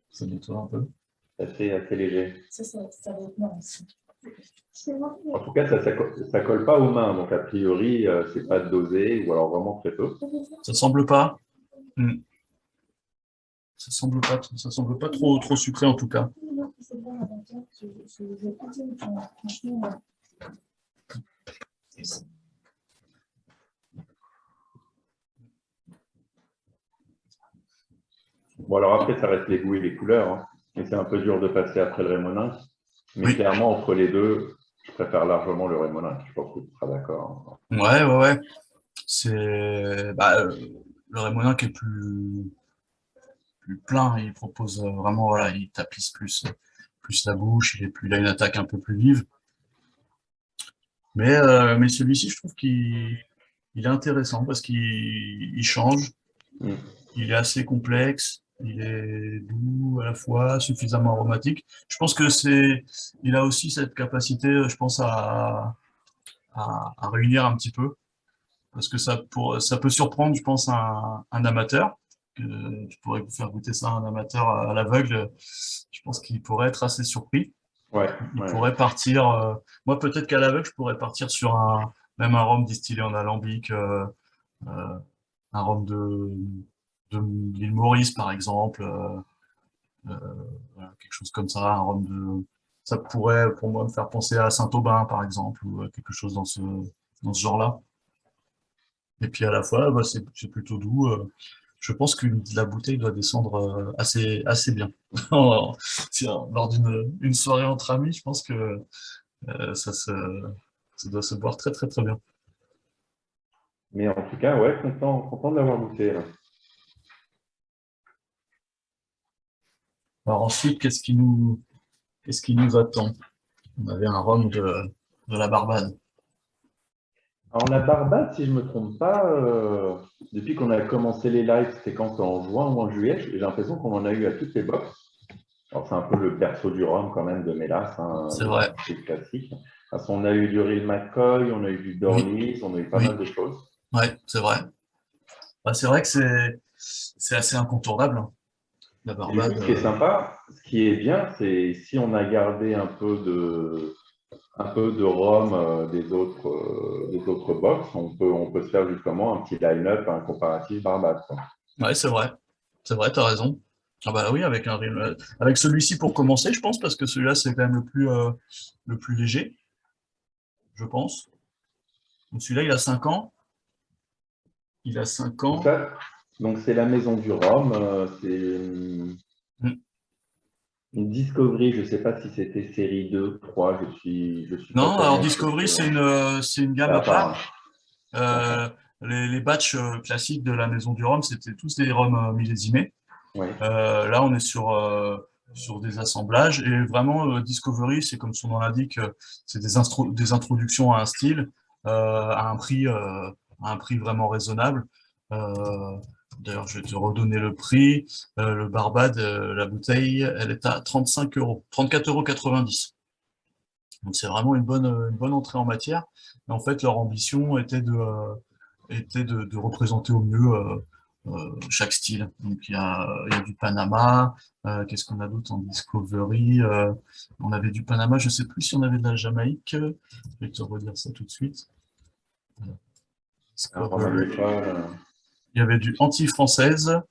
Ça nettoie un peu. Assez léger. Ça va être bon aussi. En tout cas, ça colle pas aux mains, donc a priori, c'est pas dosé ou alors vraiment très peu. Ça semble pas. Ça semble pas trop sucré en tout cas. Bon, alors après, ça reste les goûts et les couleurs, hein. Et c'est un peu dur de passer après le Rémonin. Mais Oui. clairement, entre les deux, je préfère largement le Rémonin. Je pense que tu seras d'accord. Ouais. C'est le Rémonin qui est plus plein. Il propose vraiment, voilà, il tapisse plus la bouche. Il a une attaque un peu plus vive. Mais celui-ci, je trouve qu'il est intéressant parce qu'il change. Il est assez complexe. Il est doux à la fois, suffisamment aromatique. Je pense que il a aussi cette capacité, je pense, à réunir un petit peu. Parce que ça peut surprendre, je pense, un amateur. Je pourrais vous faire goûter ça à un amateur à l'aveugle. Je pense qu'il pourrait être assez surpris. Il pourrait partir. Moi, peut-être qu'à l'aveugle, je pourrais partir sur même un rhum distillé en alambic, un rhum de l'île Maurice, par exemple. Voilà, quelque chose comme ça, ça pourrait, pour moi, me faire penser à Saint-Aubin, par exemple, ou quelque chose dans ce genre-là. Et puis à la fois, bah, c'est plutôt doux. Je pense que la bouteille doit descendre assez bien. Lors d'une soirée entre amis, je pense que ça doit se boire très bien. Mais en tout cas, ouais, content de l'avoir goûté. Là. Alors ensuite, qu'est-ce qui nous attend? On avait un rhum de la Barbade. Alors la Barbade, si je ne me trompe pas, depuis qu'on a commencé les lives, c'était quand en juin ou en juillet, j'ai l'impression qu'on en a eu à toutes les box. Alors c'est un peu le berceau du rhum quand même de Mélas, hein, C'est vrai. c'est classique. Parce qu'on a eu du Real McCoy, on a eu du Dornies, on a eu pas mal de choses. Ouais, c'est vrai. Bah, c'est vrai que c'est assez incontournable. La Et du coup, Barbade, ce qui est sympa, ce qui est bien, c'est si on a gardé un peu de rhum des autres box, on peut se faire justement un petit line-up, un comparatif Barbade, quoi. ouais, c'est vrai, t'as raison. Ah bah oui, avec celui-ci pour commencer, je pense, parce que celui-là, c'est quand même le plus léger, je pense. Donc celui-là, il a 5 ans. Il a 5 Donc ans. ça, donc c'est la maison du rhum, c'est Hmm. une Discovery, je ne sais pas si c'était série 2, 3, je suis pas Non, alors tellement sûr Discovery, c'est une gamme à Enfin, part. d'accord. Euh, les batchs classiques de la maison du rhum, c'était tous des rhums millésimés. Oui. Là, on est sur des assemblages et vraiment Discovery, c'est comme son nom l'indique, c'est des introductions à un style à un prix vraiment raisonnable. Euh, D'ailleurs, je vais te redonner le prix. Le Barbade, la bouteille, elle est à 35 euros, 34,90 €. Donc c'est vraiment une bonne entrée en matière. Et en fait, leur ambition était de représenter au mieux chaque style. Donc il y a du Panama, qu'est-ce qu'on a d'autre en Discovery, on avait du Panama, je sais plus si on avait de la Jamaïque, je vais te redire ça tout de suite. Un rhum Discovery. agricole. Il y avait du anti-française,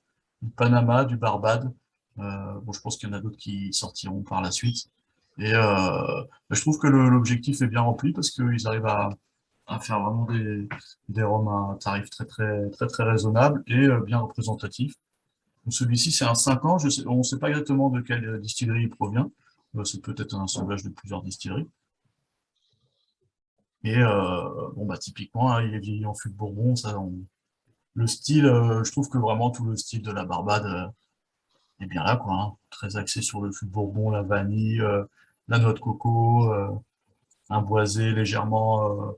du Panama, du Barbade. Bon, je pense qu'il y en a d'autres qui sortiront par la suite. Et je trouve que l'objectif est bien rempli parce qu'ils arrivent à faire vraiment des rhums à un tarif très raisonnable et bien représentatif. Donc, celui-ci, c'est un 5 ans. On ne sait pas exactement de quelle distillerie il provient. C'est peut-être un assemblage de plusieurs distilleries. Et bon, bah, typiquement, hein, il est vieilli en fût de Bourbon. Le style, je trouve que vraiment tout le style de la Barbade est bien là, quoi, hein. Très axé sur le fût de Bourbon, la vanille, la noix de coco, un boisé légèrement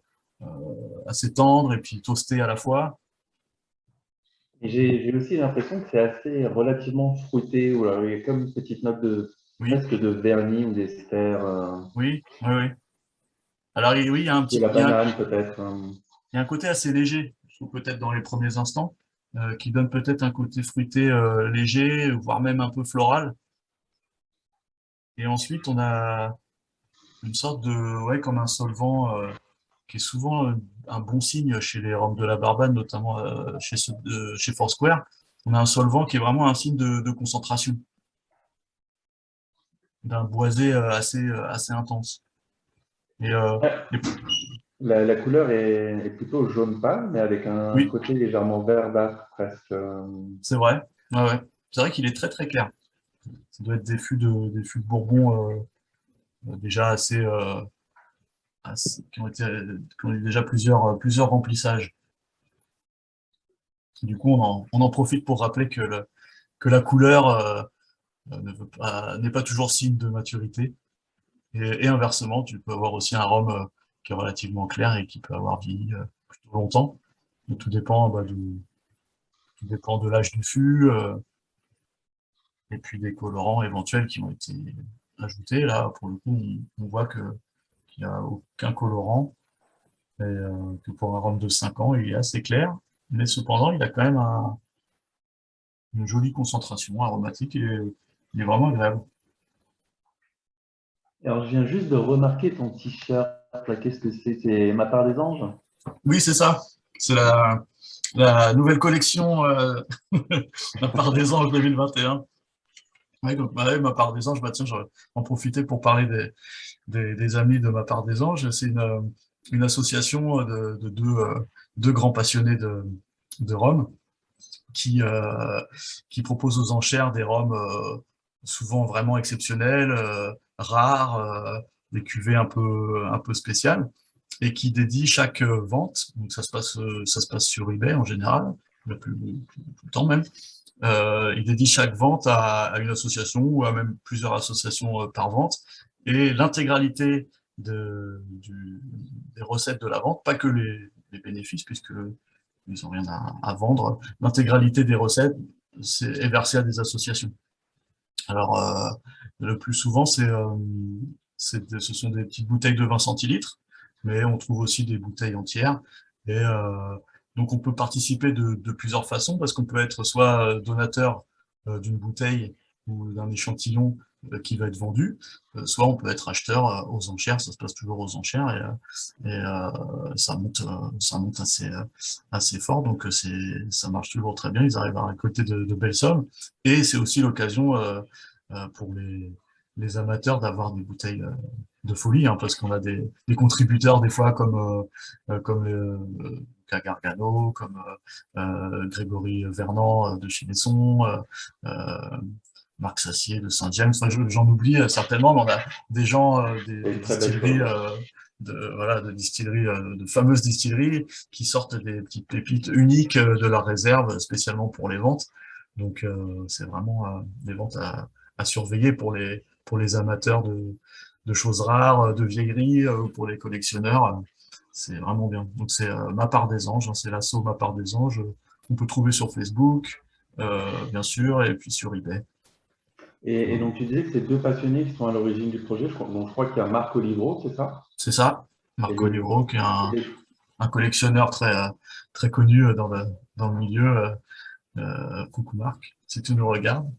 assez tendre et puis toasté à la fois. Et j'ai aussi l'impression que c'est assez relativement fruité, ou alors il y a comme une petite note de Oui, presque de vernis ou d'ester, oui. Alors oui, de la banane peut-être. il y a un côté assez léger, je trouve peut-être dans les premiers instants, qui donne peut-être un côté fruité léger, voire même un peu floral. Et ensuite, on a une sorte de, ouais, comme un solvant qui est souvent un bon signe chez les rhums de la Barbade, notamment chez Foursquare. On a un solvant qui est vraiment un signe de concentration, d'un boisé assez intense. Et, Ouais, et- la couleur est plutôt jaune pâle, mais avec un oui, côté légèrement verdâtre presque. c'est vrai. Ouais. C'est vrai qu'il est très clair. Ça doit être des fûts de Bourbon déjà qui ont eu déjà plusieurs remplissages. Du coup, on en profite pour rappeler que la couleur n'est pas toujours signe de maturité. Et inversement, tu peux avoir aussi un rhum qui est relativement clair et qui peut avoir vieilli plutôt longtemps. Mais tout dépend de l'âge du fût et puis des colorants éventuels qui ont été ajoutés. Là, pour le coup, on voit qu'il n'y a aucun colorant et que pour un rhum de 5 ans, il est assez clair. Mais cependant, il a quand même une jolie concentration aromatique et il est vraiment agréable. Alors, je viens juste de remarquer ton t-shirt, là. Qu'est-ce que c'est? C'est Ma part des anges? Oui, c'est ça. C'est la nouvelle collection La part des anges 2021. Oui, donc bah, ouais, Ma part des anges, bah, tiens, j'aurais en profité pour parler des amis de Ma part des anges. C'est une association de deux grands passionnés de Rome qui, euh, qui propose aux enchères des rhums souvent vraiment exceptionnels, rares, des cuvées un peu spéciales, et qui dédie chaque vente, donc ça se passe sur eBay en général, tout le temps même, il dédie chaque vente à une association ou à même plusieurs associations par vente, et l'intégralité des recettes de la vente, pas que les bénéfices, puisque ils n'ont rien à vendre. L'intégralité des recettes est versée à des associations. Alors, le plus souvent, ce sont des petites bouteilles de 20 centilitres, mais on trouve aussi des bouteilles entières. Et donc, on peut participer de plusieurs façons, parce qu'on peut être soit donateur d'une bouteille ou d'un échantillon qui va être vendu, soit on peut être acheteur aux enchères, ça se passe toujours aux enchères, ça monte assez fort, donc ça marche toujours très bien, ils arrivent à récolter de belles sommes, et c'est aussi l'occasion pour les amateurs d'avoir des bouteilles de folie, hein, parce qu'on a des contributeurs des fois comme Gargano, comme Grégory Vernant de chez Besson, Marc Sassier de Saint-James, enfin, j'en oublie certainement, mais on a des gens, des très belle distilleries, chose. de distilleries, de fameuses distilleries qui sortent des petites pépites uniques de leur réserve, spécialement pour les ventes. Donc, c'est vraiment des ventes à surveiller pour les amateurs de choses rares, de vieilleries, pour les collectionneurs. C'est vraiment bien. Donc, c'est Ma Part des Anges, hein, c'est l'asso Ma Part des Anges. On peut trouver sur Facebook, bien sûr, et puis sur eBay. Et donc, tu disais que c'est deux passionnés qui sont à l'origine du projet. Donc, je crois qu'il y a Marc Olivreau, c'est ça? C'est ça, Et Marco les, Livro, qui est et les- un collectionneur très connu dans le milieu. Coucou Marc, si tu nous regardes,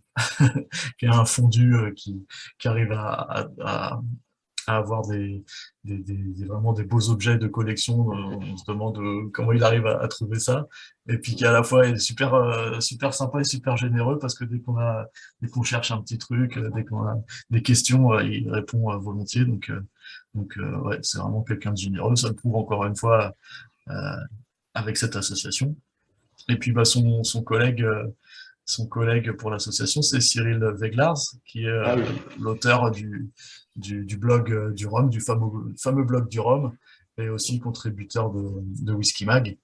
qui a un fondu qui arrive à avoir vraiment des beaux objets de collection. On se demande comment il arrive à trouver ça. Et puis qui à la fois est super sympa et super généreux parce que dès qu'on cherche un petit truc, dès qu'on a des questions, il répond volontiers. Ouais, c'est vraiment quelqu'un de généreux. Ça le prouve encore une fois euh, avec cette association. Et puis bah, son collègue pour l'association, c'est Cyril Veglars, qui est Ah oui. l'auteur du blog du Rhum, du fameux blog du Rhum, et aussi contributeur de Whisky Mag,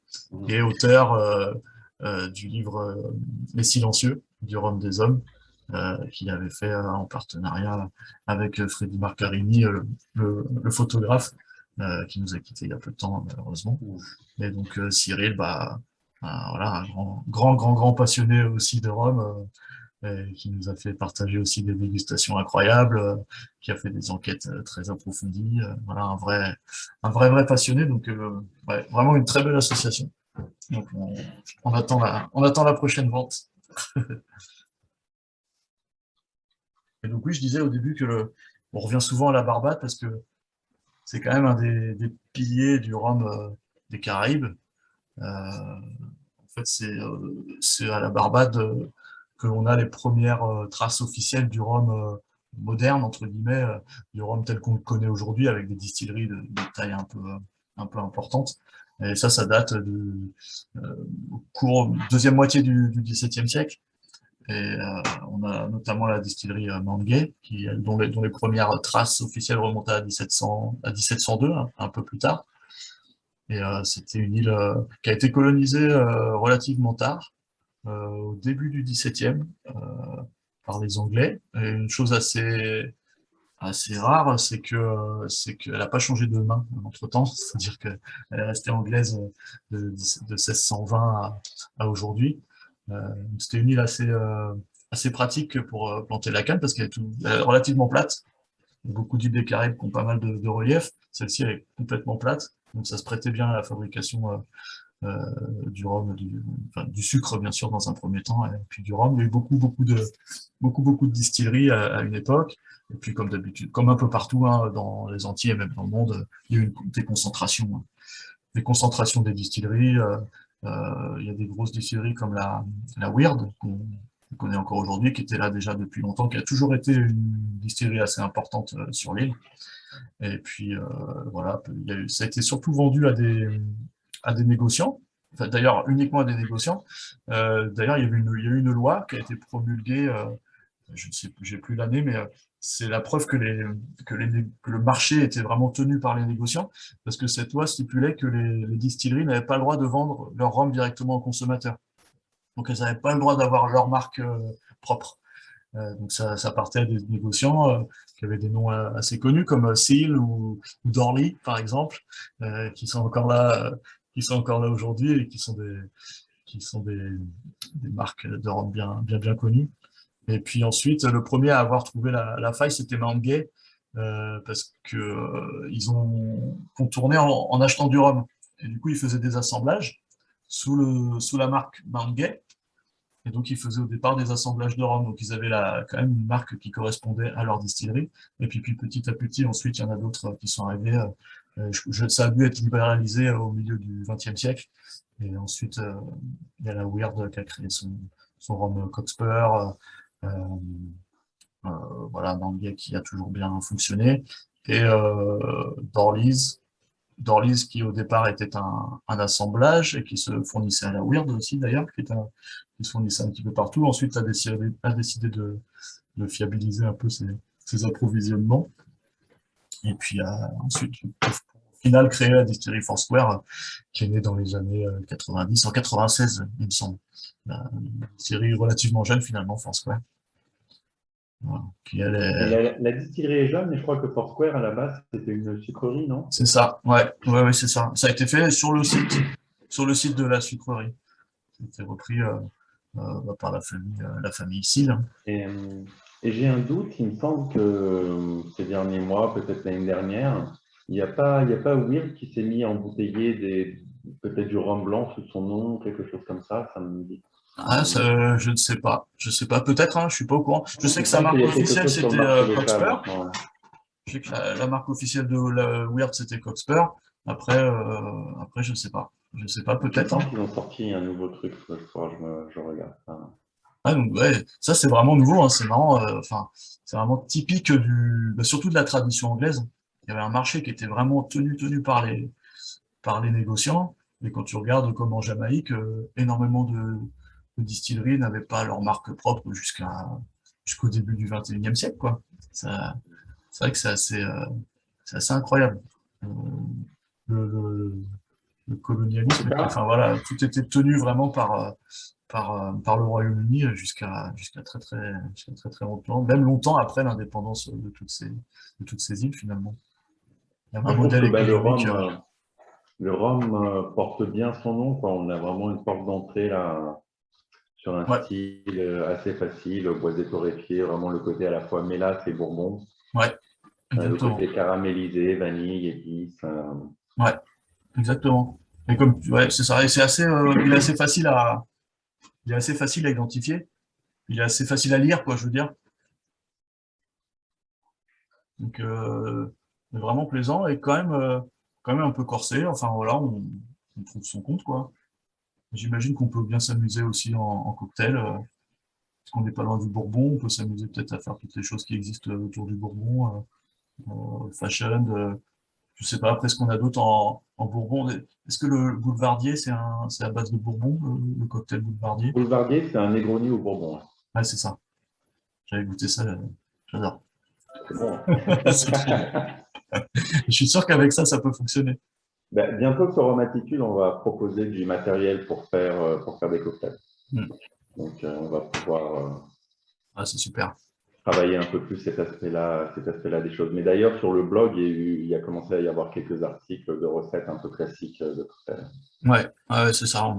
et auteur du livre Les Silencieux, du Rhum des Hommes, qu'il avait fait en partenariat avec Freddy Marcarini, le photographe, qui nous a quittés il y a peu de temps, malheureusement. Et donc Cyril, voilà, un grand passionné aussi de Rome, et qui nous a fait partager aussi des dégustations incroyables, qui a fait des enquêtes très approfondies. Voilà, vrai passionné. Donc, ouais, vraiment une très belle association. Donc, on attend la prochaine vente. Et donc, oui, je disais au début on revient souvent à la Barbade parce que c'est quand même un des piliers du rhum des Caraïbes. En fait, c'est à la Barbade que l'on a les premières traces officielles du rhum moderne, entre guillemets, du rhum tel qu'on le connaît aujourd'hui, avec des distilleries de taille un peu importante. Et ça date au cours deuxième moitié du XVIIe siècle. Et on a notamment la distillerie Manguet, dont les premières traces officielles remontent à 1702, hein, un peu plus tard. Et c'était une île qui a été colonisée relativement tard, au début du XVIIe, par les Anglais. Et une chose assez rare, c'est qu'elle n'a pas changé de main entre-temps, c'est-à-dire qu'elle est restée anglaise de 1620 à aujourd'hui. C'était une île assez pratique pour planter la canne parce elle est relativement plate. Il y a beaucoup d'îles des Caraïbes qui ont pas mal de relief. Celle-ci, elle est complètement plate, donc ça se prêtait bien à la fabrication du rhum, du sucre bien sûr dans un premier temps, et puis du rhum. Il y a eu beaucoup de distilleries à une époque, et puis comme d'habitude, comme un peu partout hein, dans les Antilles et même dans le monde, il y a eu des concentrations des distilleries. Il y a des grosses distilleries comme la Weird, qu'on connaît encore aujourd'hui, qui était là déjà depuis longtemps, qui a toujours été une distillerie assez importante sur l'île. Et puis voilà, ça a été surtout vendu à des négociants, enfin, d'ailleurs uniquement à des négociants. D'ailleurs, il y a eu une loi qui a été promulguée, je ne sais plus, j'ai plus l'année, mais c'est la preuve que le marché était vraiment tenu par les négociants, parce que cette loi stipulait que les distilleries n'avaient pas le droit de vendre leur rhum directement aux consommateurs. Donc elles n'avaient pas le droit d'avoir leur marque propre. Donc ça partait des négociants qui avaient des noms assez connus comme Seal ou Dorley par exemple, qui sont encore là aujourd'hui et qui sont des marques de rhum bien connues. Et puis ensuite, le premier à avoir trouvé la faille, c'était Mount parce que ils ont contourné en achetant du rhum. Et du coup, ils faisaient des assemblages sous la marque Mount Gay. Et donc, ils faisaient au départ des assemblages de rhum. Donc, ils avaient quand même une marque qui correspondait à leur distillerie. Et puis petit à petit, ensuite, il y en a d'autres qui sont arrivés. Ça a dû être libéralisé au milieu du XXe siècle. Et ensuite, il y a la Weird qui a créé son rhum Coxper. Euh, voilà, un anglais qui a toujours bien fonctionné. Et Dorleys qui au départ était un assemblage et qui se fournissait à la Weird aussi d'ailleurs, qui se fournissait un petit peu partout. Ensuite, a décidé de fiabiliser un peu ses approvisionnements. Et puis ensuite, au final, créer la distillerie Foursquare, qui est née dans les années 90, en 96, il me semble. Une distillerie relativement jeune finalement, Foursquare. Voilà. Puis La distillerie est jeune, mais je crois que Foursquare, à la base, c'était une sucrerie, non? c'est ça, ouais, c'est ça. Ça a été fait sur le site de la sucrerie. C'était repris par la famille Seal. Et j'ai un doute, il me semble que ces derniers mois, peut-être l'année dernière, il y a pas Weird qui s'est mis à embouteiller peut-être du rhum blanc sous son nom, quelque chose comme ça me dit. Ah, je ne sais pas. Je sais pas, peut-être, hein, je suis pas au courant. Je sais Il que me sa semble qu'il marque y a quelque officielle, chose sur le c'était marché local Coxper. maintenant. Ouais. Je sais que la marque officielle de la Weird, c'était Coxper. Après, je sais pas. Je sais pas, Il me peut-être, semble hein. qu'ils ont sorti un nouveau truc, je regarde ça. Ah, donc, ouais, ça, c'est vraiment nouveau, hein, c'est marrant. Enfin, c'est vraiment typique surtout de la tradition anglaise. Il y avait un marché qui était vraiment tenu par les négociants. Et quand tu regardes comme en Jamaïque, énormément de distilleries n'avaient pas leur marque propre jusqu'au début du XXIe siècle, quoi. C'est vrai que c'est assez incroyable. Euh, le, le colonialisme, enfin voilà, tout était tenu vraiment par le Royaume-Uni jusqu'à très très longtemps, même longtemps après l'indépendance de toutes ces îles finalement. Il y avait un Je trouve modèle que bah, économique. le rhum porte bien son nom, quoi. On a vraiment une porte d'entrée là, sur un Ouais, style assez facile, boisé torréfié, vraiment le côté à la fois mélasse et bourbon, ouais, le exactement. côté caramélisé, vanille, épices. Ouais, exactement. Et ouais, c'est ça. Et il est assez facile à identifier. Il est assez facile à lire, quoi, je veux dire. Donc, vraiment plaisant et quand même un peu corsé. Enfin, voilà, on trouve son compte, quoi. J'imagine qu'on peut bien s'amuser aussi en cocktail, parce qu'on n'est pas loin du Bourbon. On peut s'amuser peut-être à faire toutes les choses qui existent autour du Bourbon, fashion, je sais pas, après ce qu'on a d'autre en Bourbon. Est-ce que le Boulevardier, c'est à base de Bourbon, le cocktail Boulevardier? Boulevardier, c'est un Negroni au bourbon. Ouais, c'est ça. J'avais goûté ça, j'adore. C'est bon. C'est trop bon. Je suis sûr qu'avec ça, ça peut fonctionner. Ben, bientôt sur Romaticule, on va proposer du matériel pour faire des cocktails. Mm. Donc, on va pouvoir Ah, c'est super. travailler un peu plus cet aspect-là des choses. Mais d'ailleurs, sur le blog, il a commencé à y avoir quelques articles de recettes un peu classiques de cocktails. Ouais, c'est ça.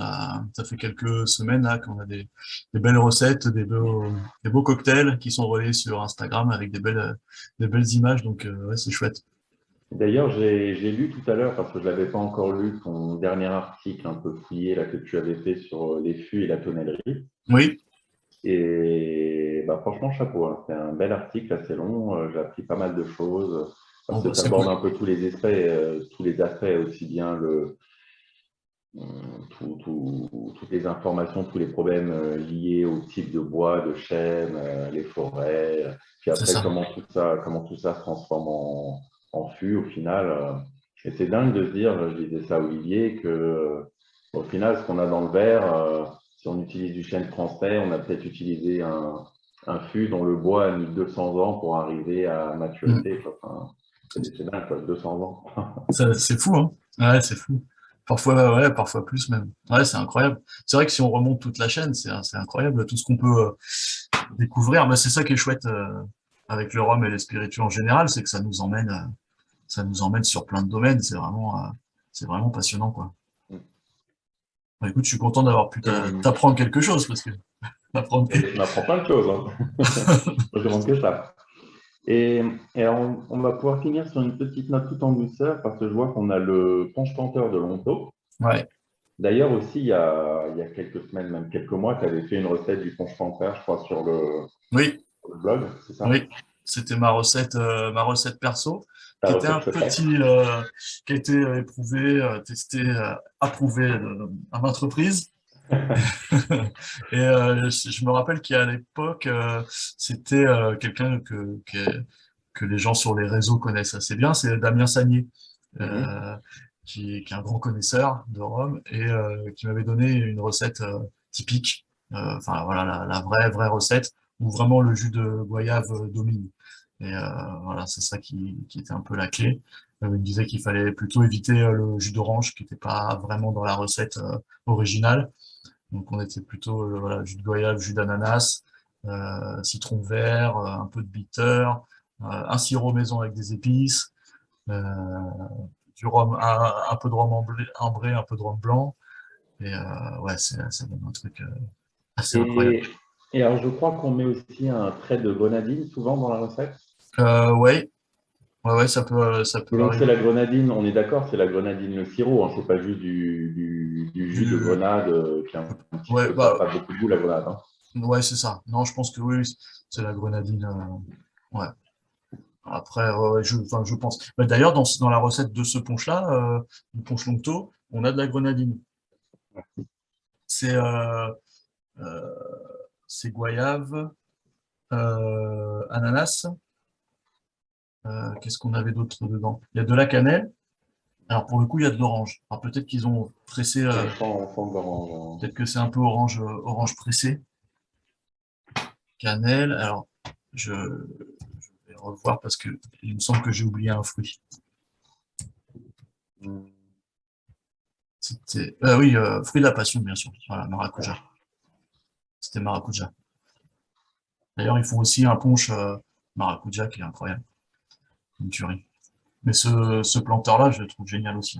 Ça fait quelques semaines là qu'on a des belles recettes, des beaux cocktails qui sont reliés sur Instagram avec des belles images. Donc, ouais, c'est chouette. D'ailleurs, j'ai lu tout à l'heure, parce que je ne l'avais pas encore lu, ton dernier article un peu fouillé là, que tu avais fait sur les fûts et la tonnellerie. Oui, Et bah, franchement, chapeau. Hein. C'est un bel article assez long. J'ai appris pas mal de choses bon, parce que bah, ça c'est aborde cool. un peu tous les aspects, aussi bien toutes les informations, tous les problèmes liés au type de bois, de chêne, les forêts. Puis C'est après, ça. comment tout ça se transforme en fût au final. Et c'est dingue de se dire, je disais ça à Olivier, que au final, ce qu'on a dans le verre, si on utilise du chêne français, on a peut-être utilisé un fût dont le bois a mis 200 ans pour arriver à Mm. maturité. Quoi. Enfin, c'est dingue, quoi, 200 ans. C'est fou, hein? Ouais, c'est fou. Parfois, ouais, parfois plus même. Ouais, c'est incroyable. C'est vrai que si on remonte toute la chaîne, c'est incroyable tout ce qu'on peut découvrir. Mais c'est ça qui est chouette avec le rhum et les spiritueux en général, c'est que ça nous emmène sur plein de domaines. C'est vraiment passionnant, quoi. Bah, écoute, je suis content d'avoir pu Et, t'apprendre quelque chose parce que t'apprendre que. et je m'apprends plein de choses. Hein. Je demande que ça. Et alors, on va pouvoir finir sur une petite note tout en douceur parce que je vois qu'on a le punch-tenteur de Lonto. Ouais, D'ailleurs aussi, il y a quelques semaines, même quelques mois, tu avais fait une recette du punch panthère, je crois, sur Oui, le blog, c'est ça? oui, c'était ma recette perso, Ta qui était un recette secrète. petit, qui a été éprouvée, testée, approuvée à maintes reprises. Et je me rappelle qu'à l'époque, c'était quelqu'un que les gens sur les réseaux connaissent assez bien, c'est Damien Sagnier, Mhm. euh, qui est un grand connaisseur de rhum et qui m'avait donné une recette typique, enfin voilà, la vraie recette, où vraiment le jus de goyave domine. Et voilà, c'est ça qui était un peu la clé. Il me disait qu'il fallait plutôt éviter le jus d'orange, qui n'était pas vraiment dans la recette originale. Donc on était plutôt voilà, jus de goyave, jus d'ananas, citron vert, un peu de bitter, un sirop maison avec des épices, euh, du rhum, un peu de rhum ambré, un peu de rhum blanc. Et ouais, ça donne un truc assez incroyable. Et, et alors, je crois qu'on met aussi un trait de grenadine souvent dans la recette. Ouais, ouais, ça Et peut donc, c'est arriver. la grenadine, on est d'accord, c'est la grenadine, le sirop, hein, c'est pas juste du jus de Du, grenade qui a un petit ouais, peu, ça n'a bah, pas beaucoup de goût, la grenade, hein. ouais, c'est ça. Non, je pense que oui, c'est la grenadine. Ouais. Après, ouais, enfin, je pense. Bah, d'ailleurs, dans la recette de ce punch-là, du punch Longto, on a de la grenadine. C'est euh, c'est goyave, ananas. Qu'est-ce qu'on avait d'autre dedans? Il y a de la cannelle. Alors pour le coup, il y a de l'orange. Alors peut-être qu'ils ont pressé, On sent d'orange, peut-être que c'est un peu orange, orange pressé. Cannelle. Alors je vais revoir parce que il me semble que j'ai oublié un fruit. hein. C'était, oui, fruit de la passion, bien sûr. Voilà, maracuja. C'était maracuja. D'ailleurs, ils font aussi un punch maracuja qui est incroyable, une tuerie. Mais ce planteur-là, je le trouve génial aussi.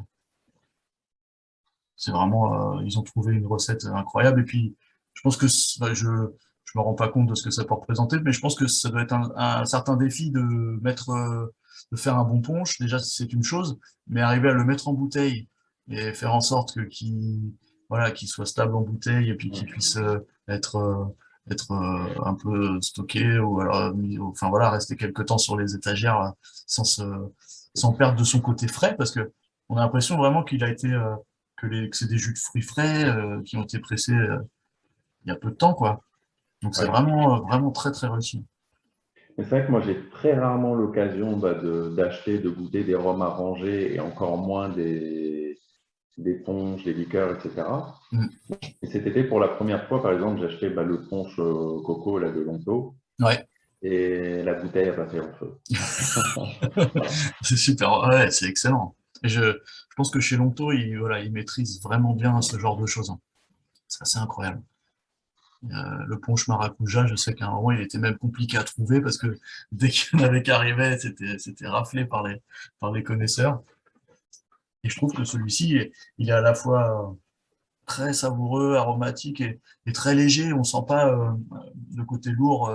C'est vraiment, ils ont trouvé une recette incroyable. Et puis, je pense que bah, je me rends pas compte de ce que ça peut représenter, mais je pense que ça doit être un certain défi de mettre, de faire un bon punch. Déjà, c'est une chose, mais arriver à le mettre en bouteille et faire en sorte voilà, qu'il soit stable en bouteille et puis qu'il puisse être un peu stocké ou alors, enfin voilà, rester quelque temps sur les étagères sans sans perdre de son côté frais, parce que on a l'impression vraiment qu'il a été que c'est des jus de fruits frais qui ont été pressés il y a peu de temps, quoi. Donc c'est Ouais. vraiment, vraiment très, très réussi. Mais c'est vrai que moi, j'ai très rarement l'occasion d'acheter, de goûter des rhums arrangés et encore moins des punchs, des liqueurs, etc. Mm. Et cet été, pour la première fois, par exemple, j'ai acheté le punch coco là, de Lonto Ouais, et la bouteille a passé en feu. c'est super, ouais, c'est excellent. Et je pense que chez Longto, voilà, ils maîtrisent vraiment bien ce genre de choses, hein. C'est assez incroyable. Le punch maracuja, je sais qu'à un moment, il était même compliqué à trouver parce que dès qu'il y en avait qui arrivait, c'était raflé par les connaisseurs. Et je trouve que celui-ci, il est à la fois très savoureux, aromatique et très léger. On sent pas le côté lourd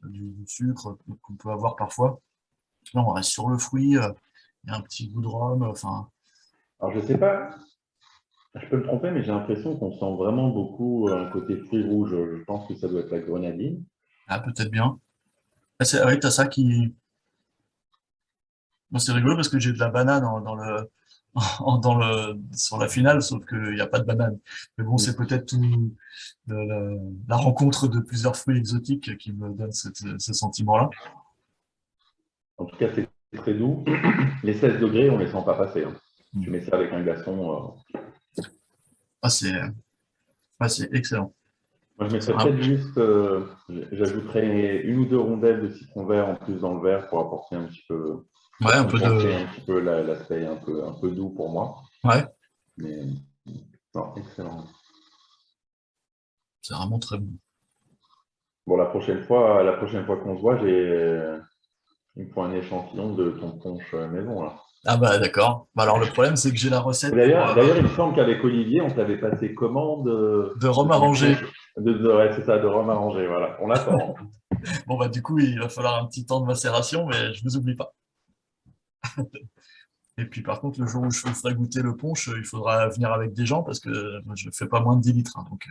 du sucre qu'on peut avoir parfois. Là, on reste sur le fruit, il y a un petit goût de rhum. Enfin, Alors, je sais pas, je peux me tromper, mais j'ai l'impression qu'on sent vraiment beaucoup un côté fruit rouge. Je pense que ça doit être la grenadine. ah, peut-être bien. Ah, oui, t'as ça qui. Moi, c'est rigolo parce que j'ai de la banane sur la finale, sauf qu'il n'y a pas de banane. Mais bon, c'est peut-être tout la rencontre de plusieurs fruits exotiques qui me donne ce sentiment-là. En tout cas, c'est très doux. Les 16 degrés, on ne les sent pas passer, hein. Tu Mm. mets ça avec un glaçon. Ah, c'est excellent. Moi, je C'est mettrais vraiment- peut-être juste, j'ajouterais une ou deux rondelles de citron vert en plus dans le verre pour apporter un petit peu, Ouais, pour un peu compenser de. un petit peu l'aspect un peu doux pour moi. Ouais, Mais non, excellent. c'est vraiment très bon. Bon, la prochaine fois qu'on se voit, il me faut un échantillon de ton punch maison, là. Ah bah d'accord. Bah alors le problème c'est que j'ai la recette D'ailleurs, il me semble qu'avec Olivier, on t'avait passé commande de de rhum ton arrangé. punch ouais, c'est ça, de rhum arrangé. Voilà, on l'attend. Bon bah du coup il va falloir un petit temps de macération, mais je vous oublie pas. Et puis par contre, le jour où je vous ferai goûter le punch, il faudra venir avec des gens parce que moi, je ne fais pas moins de 10 litres. Hein, donc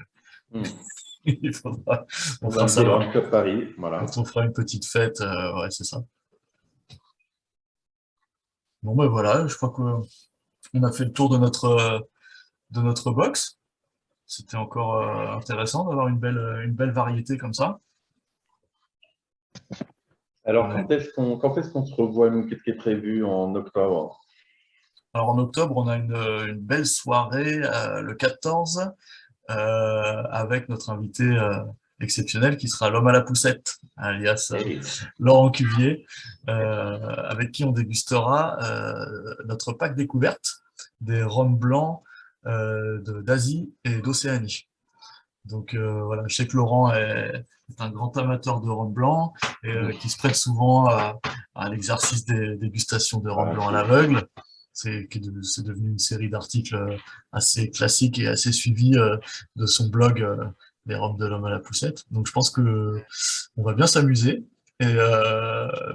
il faudra, on fera ça. Rhum Club Paris, voilà. Quand on fera une petite fête, ouais, c'est ça. Bon, ben voilà, je crois qu'on a fait le tour de notre box. C'était encore intéressant d'avoir une belle variété comme ça. Alors, quand est-ce qu'on se revoit, nous? Qu'est-ce qui est prévu en octobre? Alors en octobre, on a une belle soirée le 14 avec notre invité exceptionnel qui sera l'homme à la poussette, alias Laurent Cuvier, avec qui on dégustera notre pack découverte des rhums blancs d'Asie et d'Océanie. Donc voilà, je sais que Laurent est un grand amateur de rhum blanc et qui se prête souvent à l'exercice des dégustations de rhum blanc à l'aveugle. C'est devenu une série d'articles assez classiques et assez suivis de son blog Les rhums de l'homme à la poussette. Donc je pense que on va bien s'amuser. Et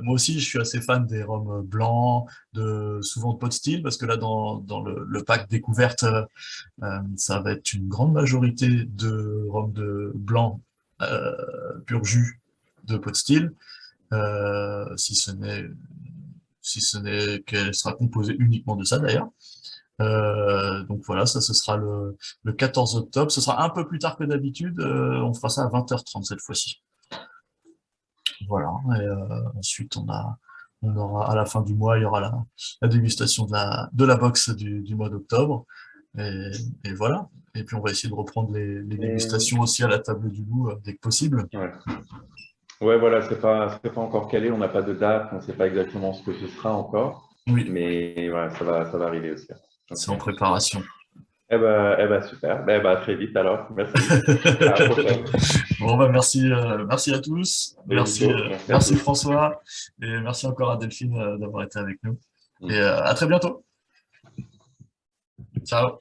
moi aussi, je suis assez fan des rhums blancs, souvent de pot still, parce que là, dans le pack découverte, ça va être une grande majorité de rhum de blanc pur jus de pot still, si ce n'est qu'elle sera composée uniquement de ça d'ailleurs. Donc voilà, ça ce sera le 14 octobre. Ce sera un peu plus tard que d'habitude. On fera ça à 20h30 cette fois-ci. Voilà. Et ensuite, on aura à la fin du mois, il y aura la dégustation de la box du mois d'octobre. Et voilà. Et puis on va essayer de reprendre les dégustations aussi à la table du loup dès que possible. Ouais, voilà, c'est pas encore calé, on n'a pas de date, on ne sait pas exactement ce que ce sera encore. Oui. Mais voilà, ça va arriver aussi. C'est en préparation. Eh ben super. À très vite alors. Merci. À la prochaine. Bon, merci à tous. Merci François. Et merci encore à Delphine d'avoir été avec nous. Et à très bientôt. Ciao.